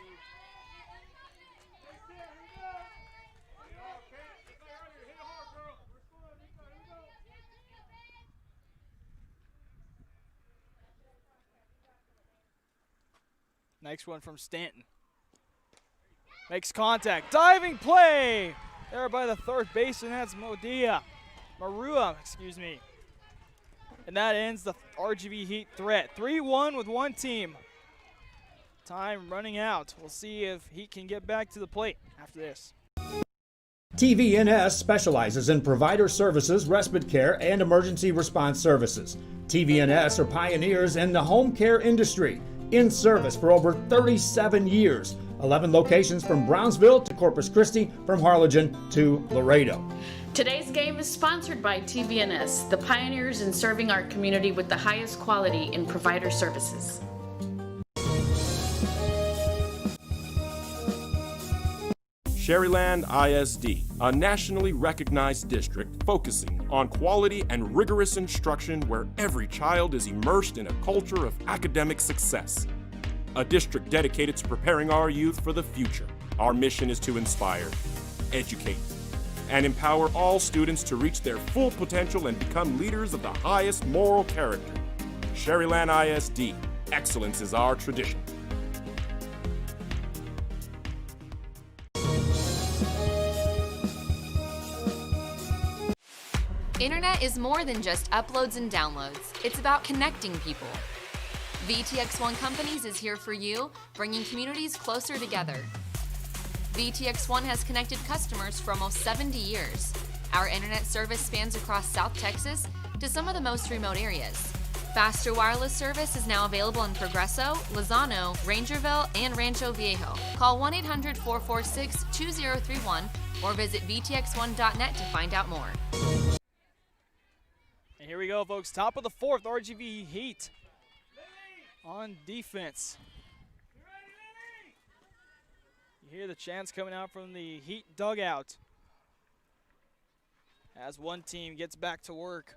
Next one from Stanton. Makes contact. Diving play there by the third baseman. That's Marua, excuse me. And that ends the RGV Heat threat. 3-1 with one team. Time running out. We'll see if Heat can get back to the plate after this. TVNS specializes in provider services, respite care, and emergency response services. TVNS are pioneers in the home care industry, in service for over 37 years. 11 locations from Brownsville to Corpus Christi, from Harlingen to Laredo. Today's game is sponsored by TVNS, the pioneers in serving our community with the highest quality in provider services. Sherryland ISD, a nationally recognized district focusing on quality and rigorous instruction where every child is immersed in a culture of academic success. A district dedicated to preparing our youth for the future. Our mission is to inspire, educate, and empower all students to reach their full potential and become leaders of the highest moral character. Sherryland ISD, excellence is our tradition. Internet is more than just uploads and downloads. It's about connecting people. VTX1 Companies is here for you, bringing communities closer together. VTX1 has connected customers for almost 70 years. Our internet service spans across South Texas to some of the most remote areas. Faster wireless service is now available in Progreso, Lozano, Rangerville, and Rancho Viejo. Call 1-800-446-2031 or visit vtx1.net to find out more. And here we go, folks. Top of the fourth, RGV Heat on defense. You hear the chants coming out from the Heat dugout as one team gets back to work.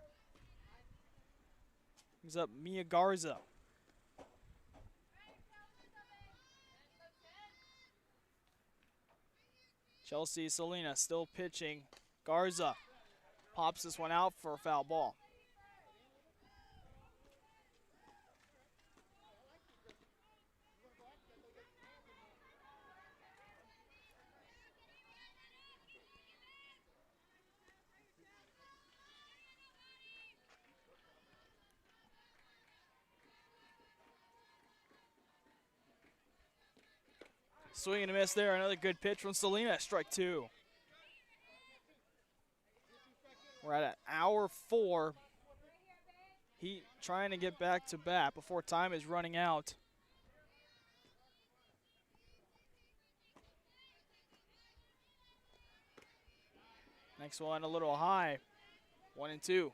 Brings up Mia Garza. Chelsea Salina still pitching. Garza pops this one out for a foul ball. Swing and a miss there. Another good pitch from Salina. Strike two. We're at hour 4. Heat trying to get back to bat before time is running out. Next one a little high. 1-2.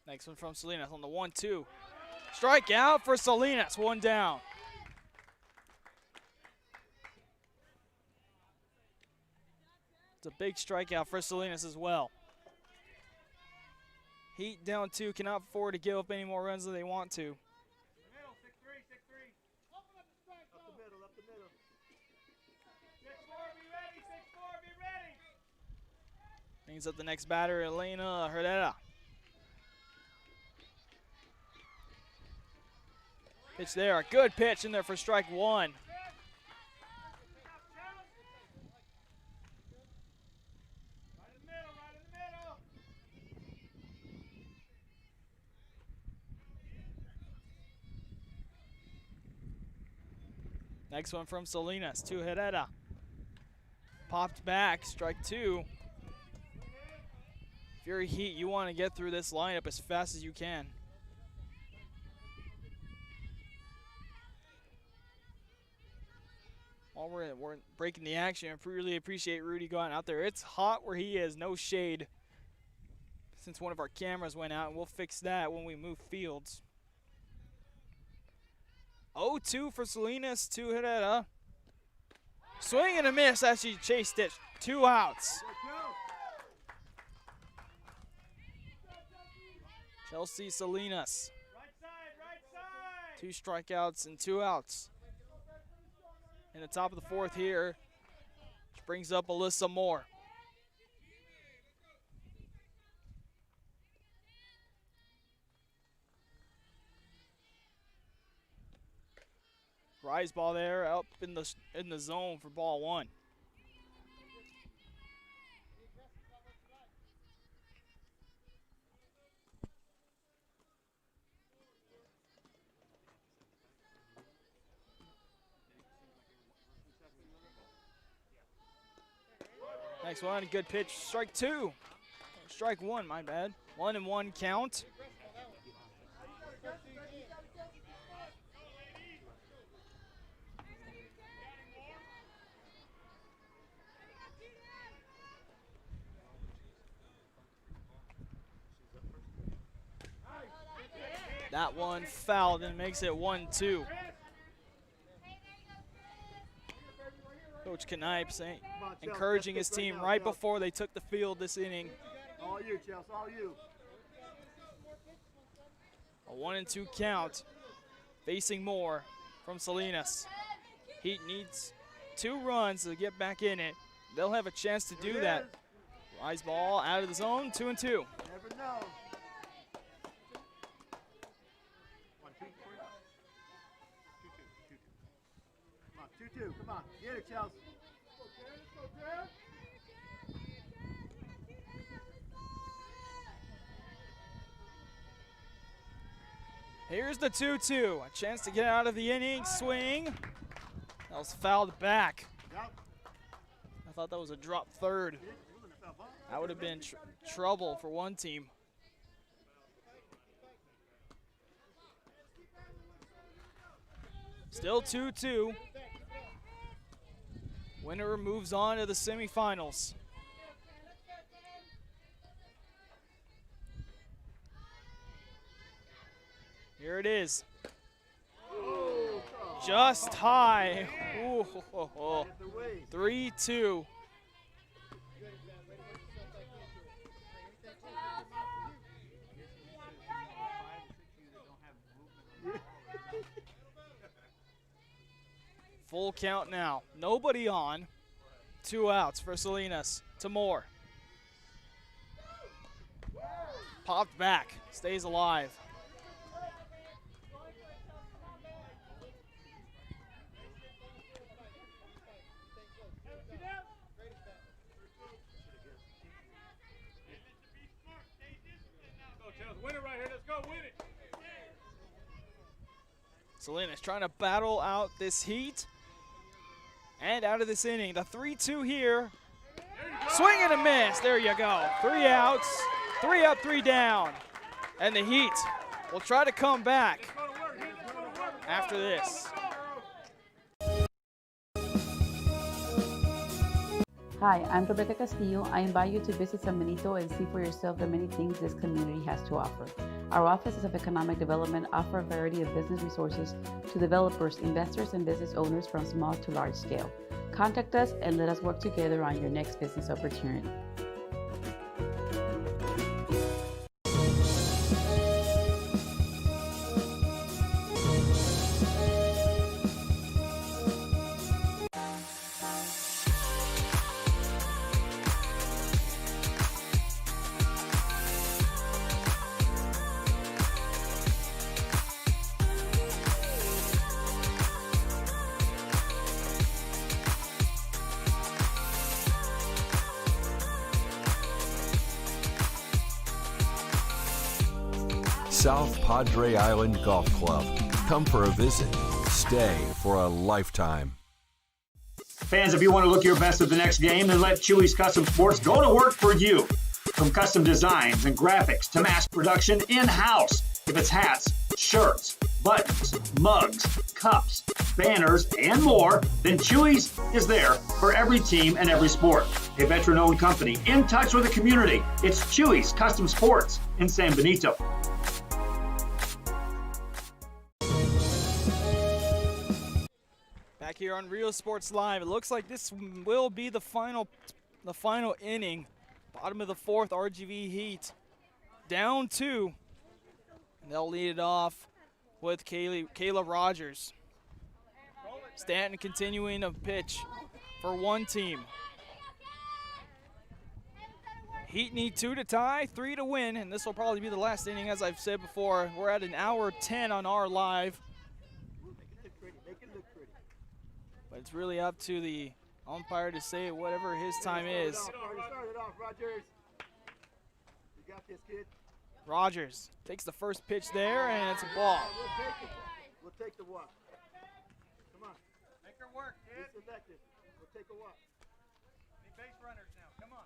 Next one from Salinas on the 1-2. Strike out for Salinas, one down. It's a big strikeout for Salinas as well. Heat down 2, cannot afford to give up any more runs than they want to. Brings up the next batter, Elena Herrera. Pitch there, a good pitch in there for strike one. Next one from Salinas to Herrera. Popped back, strike two. If you're Heat, you want to get through this lineup as fast as you can. While we're breaking the action, I really appreciate Rudy going out there. It's hot where he is, no shade, since one of our cameras went out, and we'll fix that when we move fields. 0-2 for Salinas to Herrera. Swing and a miss as she chased it. 2 outs. Chelsea Salinas. 2 strikeouts and 2 outs. in the top of the fourth here, which brings up Alyssa Moore. Rise ball there, up in the zone for ball one. Next one, good pitch, strike two. Strike one, my bad. 1-1 count. That one fouled and makes it 1-2. Coach Knipe encouraging his team right before they took the field this inning. All you, Chelsea, all you. A 1-2 count, facing Moore from Salinas. Heat needs 2 runs to get back in it. They'll have a chance to do that. Rise ball out of the zone, 2-2. Never know. 2-2. Come on, get it, Chelsea. Here's the 2-2. A chance to get out of the inning. Swing. That was fouled back. I thought that was a drop third. That would have been trouble for one team. Still 2-2. Winner moves on to the semifinals. Here it is. Just high. 3-2. Full count now. Nobody on. 2 outs for Salinas. To Moore. Popped back. Stays alive. Salinas trying to battle out this heat and out of this inning. The 3-2 here. Swing and a miss. There you go. 3 outs, 3 up, 3 down. And the Heat will try to come back after this. Hi, I'm Rebecca Castillo. I invite you to visit San Benito and see for yourself the many things this community has to offer. Our offices of economic development offer a variety of business resources to developers, investors, and business owners from small to large scale. Contact us and let us work together on your next business opportunity. South Padre Island Golf Club. Come for a visit. Stay for a lifetime. Fans, if you want to look your best at the next game, then let Chewy's Custom Sports go to work for you. From custom designs and graphics to mass production in-house. If it's hats, shirts, buttons, mugs, cups, banners, and more, then Chewy's is there for every team and every sport. A veteran-owned company in touch with the community. It's Chewy's Custom Sports in San Benito. Back here on Real Sports Live, it looks like this will be the final inning. Bottom of the 4th, RGV Heat down 2. And they'll lead it off with Kayla Rogers. Stanton continuing to pitch for one team. Heat need 2 to tie, 3 to win, and this will probably be the last inning, as I've said before. We're at 1:10 on our live. But it's really up to the umpire to say whatever his time is. Rogers takes the first pitch there, and it's a ball. We'll take the walk. Come on. Make her work, kid. We'll take a walk. Need base runners now. Come on.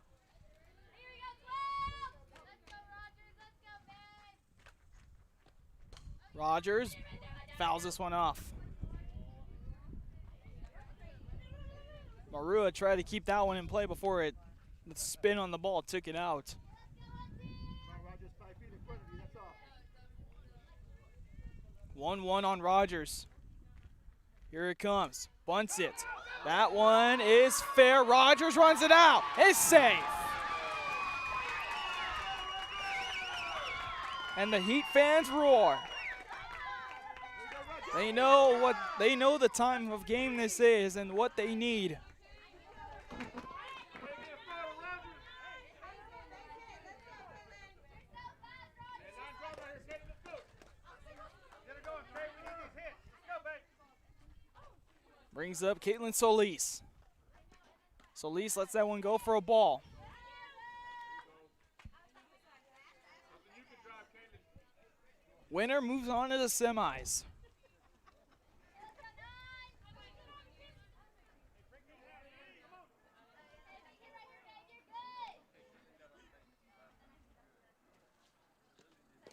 Here we go, 12. Let's go, Rogers. Let's go, babe. Rogers fouls this one off. Marua tried to keep that one in play before the spin on the ball took it out. 1-1 on Rogers. Here it comes. Bunts it. That one is fair. Rogers runs it out. It's safe. And the Heat fans roar. They know the time of game this is and what they need. Brings up Caitlin Solis. Solis lets that one go for a ball. Winner moves on to the semis.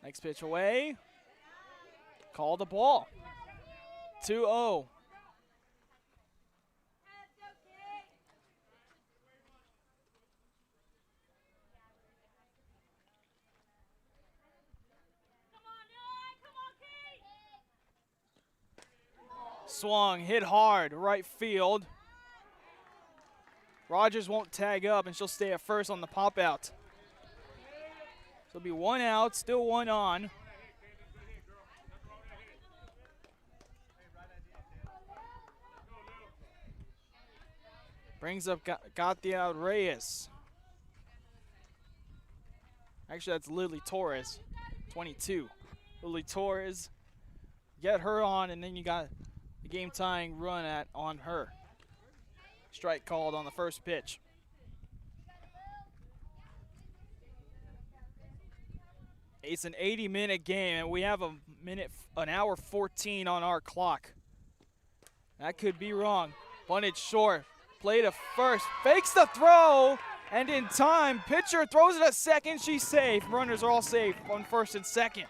Next pitch away. Call the ball. 2-0. Swung, hit hard, right field. Rogers won't tag up, and she'll stay at first on the pop out. So it'll be 1 out, still 1 on. Brings up Gatia Reyes. Actually, that's Lily Torres, 22. Lily Torres, get her on, and then you got the game-tying run on her. Strike called on the first pitch. It's an 80-minute game, and we have an hour 14 on our clock. That could be wrong. Bunted short, play to first, fakes the throw, and in time, pitcher throws it at second. She's safe. Runners are all safe on first and second.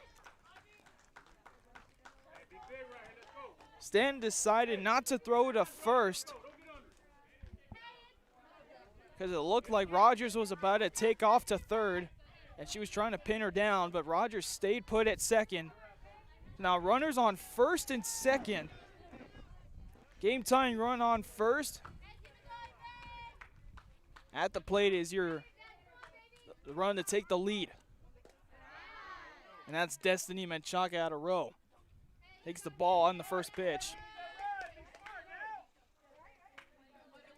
Stanton decided not to throw to first because it looked like Rogers was about to take off to third, and she was trying to pin her down, but Rogers stayed put at second. Now runners on first and second. Game tying run on first. At the plate is your run to take the lead. And that's Destiny Menchaca out of row. Takes the ball on the first pitch.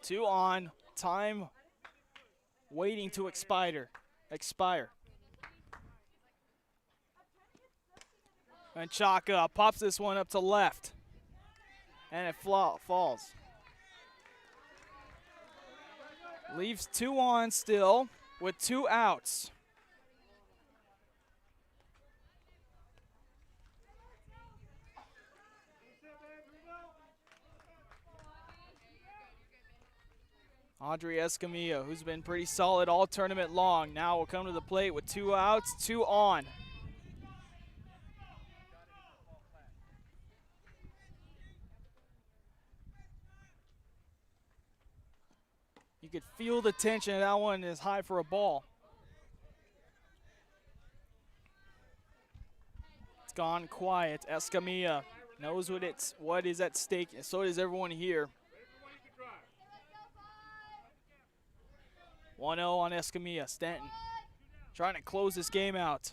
2 on, time waiting to expire. Menchaca pops this one up to left. And it falls. Leaves 2 on still with 2 outs. Audrey Escamilla, who's been pretty solid all tournament long, now will come to the plate with 2 outs, 2 on. You could feel the tension. That one is high for a ball. It's gone quiet. Escamilla knows what is at stake, and so does everyone here. 1-0 on Escamilla. Stanton trying to close this game out.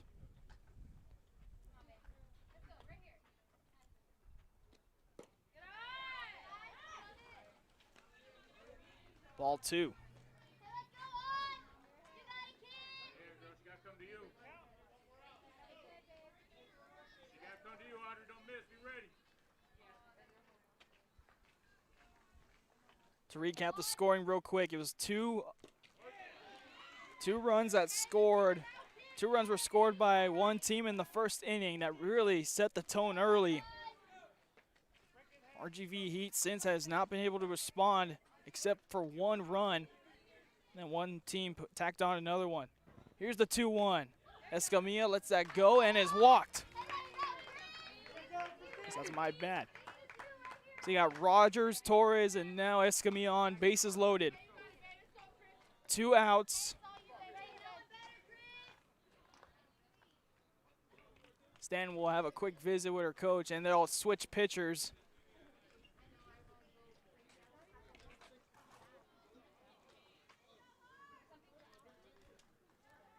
Ball 2. To recap the scoring real quick, it was two runs that scored. 2 runs were scored by one team in the first inning that really set the tone early. RGV Heat since has not been able to respond except for 1 run. And then one team tacked on another one. Here's the 2-1. Escamilla lets that go and is walked. That's my bad. So you got Rogers, Torres, and now Escamilla on, bases loaded. 2 outs. Stan will have a quick visit with her coach, and they'll switch pitchers.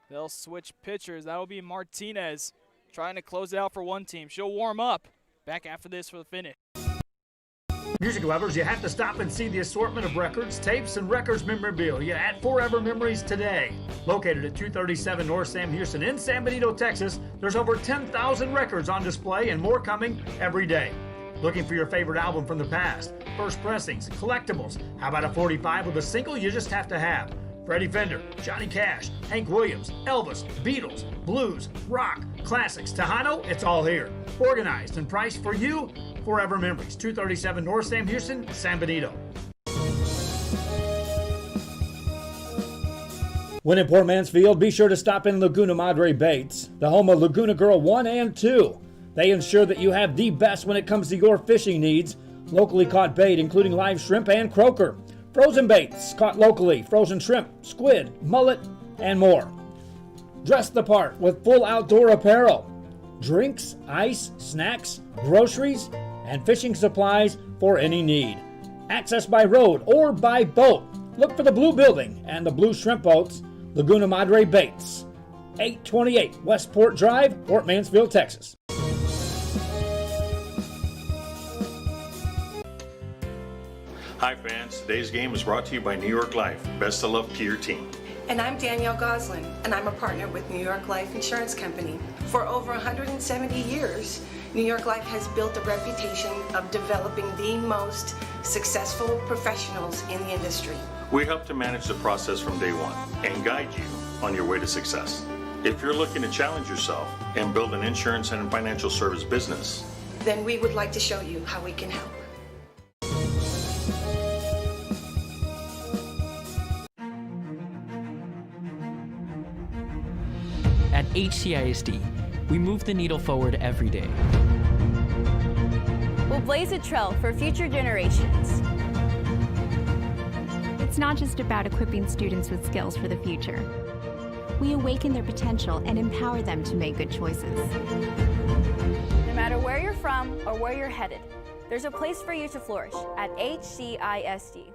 They'll switch pitchers. That'll be Martinez trying to close it out for one team. She'll warm up. Back after this for the finish. Music lovers, you have to stop and see the assortment of records, tapes, and records memorabilia at Forever Memories today. Located at 237 North Sam Houston in San Benito, Texas, there's over 10,000 records on display and more coming every day. Looking for your favorite album from the past, first pressings, collectibles. How about a 45 with a single you just have to have? Freddie Fender, Johnny Cash, Hank Williams, Elvis, Beatles, blues, rock, classics, Tejano, it's all here. Organized and priced for you. Forever Memories, 237 North Sam Houston, San Benito. When in Port Mansfield, be sure to stop in Laguna Madre Baits, the home of Laguna Girl 1 and 2. They ensure that you have the best when it comes to your fishing needs. Locally caught bait, including live shrimp and croaker. Frozen baits caught locally, frozen shrimp, squid, mullet, and more. Dress the part with full outdoor apparel. Drinks, ice, snacks, groceries, and fishing supplies for any need. Access by road or by boat. Look for the blue building and the blue shrimp boats, Laguna Madre Baits. 828 Westport Drive, Port Mansfield, Texas. Hi fans, today's game is brought to you by New York Life. Best of luck to your team. And I'm Danielle Goslin, and I'm a partner with New York Life Insurance Company. For over 170 years, New York Life has built a reputation of developing the most successful professionals in the industry. We help to manage the process from day one and guide you on your way to success. If you're looking to challenge yourself and build an insurance and financial service business, then we would like to show you how we can help. At HCISD, we move the needle forward every day. We'll blaze a trail for future generations. It's not just about equipping students with skills for the future. We awaken their potential and empower them to make good choices. No matter where you're from or where you're headed, there's a place for you to flourish at HCISD.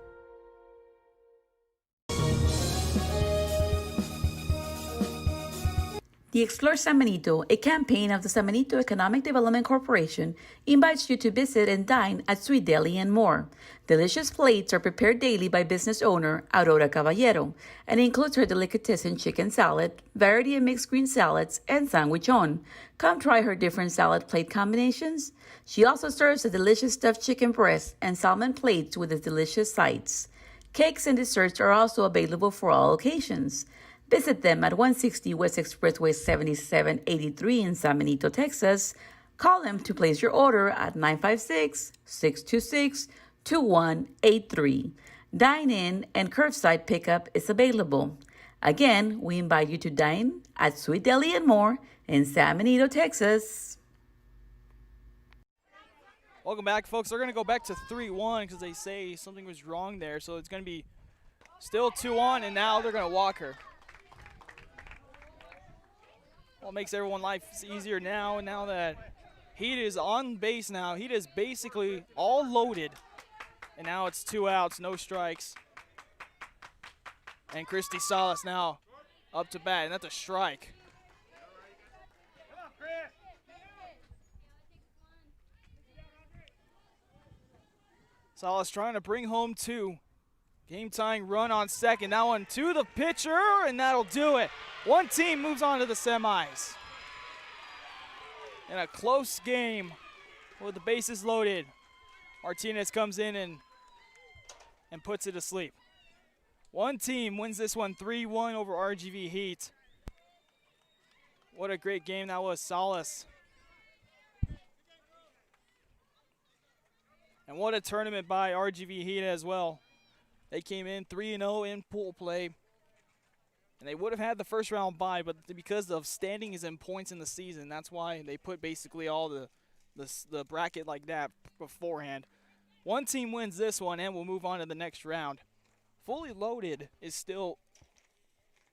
The Explore San Benito, a campaign of the San Benito Economic Development Corporation, invites you to visit and dine at Sweet Deli and More. Delicious plates are prepared daily by business owner Aurora Caballero and includes her delicatessen chicken salad, variety of mixed green salads, and sandwichon. Come try her different salad plate combinations. She also serves a delicious stuffed chicken breast and salmon plates with its delicious sides. Cakes and desserts are also available for all occasions. Visit them at 160 West Expressway 7783 in San Benito, Texas. Call them to place your order at 956-626-2183. Dine-in and curbside pickup is available. Again, we invite you to dine at Sweet Deli and More in San Benito, Texas. Welcome back, folks. They're going to go back to 3-1 because they say something was wrong there. So it's going to be still 2-1, and now they're going to walk her. Well, it makes everyone's life easier now, and now that Heat is on base now. Heat is basically all loaded, and now it's 2 outs, no strikes. And Christy Salas now up to bat, and that's a strike. Salas trying to bring home 2. Game-tying run on second. That one to the pitcher, and that'll do it. One team moves on to the semis. In a close game with the bases loaded, Martinez comes in and puts it to sleep. One team wins this one 3-1 over RGV Heat. What a great game that was, Salas. And what a tournament by RGV Heat as well. They came in 3-0 in pool play. And they would have had the first round bye, but because of standings and points in the season, that's why they put basically all the bracket like that beforehand. One team wins this one and will move on to the next round. Fully Loaded is still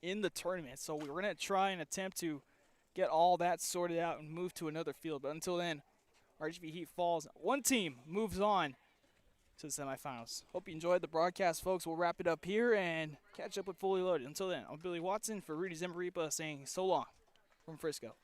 in the tournament, so we're going to try and attempt to get all that sorted out and move to another field. But until then, RGV Heat falls. One team moves on to the semifinals. Hope you enjoyed the broadcast, folks. We'll wrap it up here and catch up with Fully Loaded. Until then, I'm Billy Watson for Rudy Zimbripa saying so long from Frisco.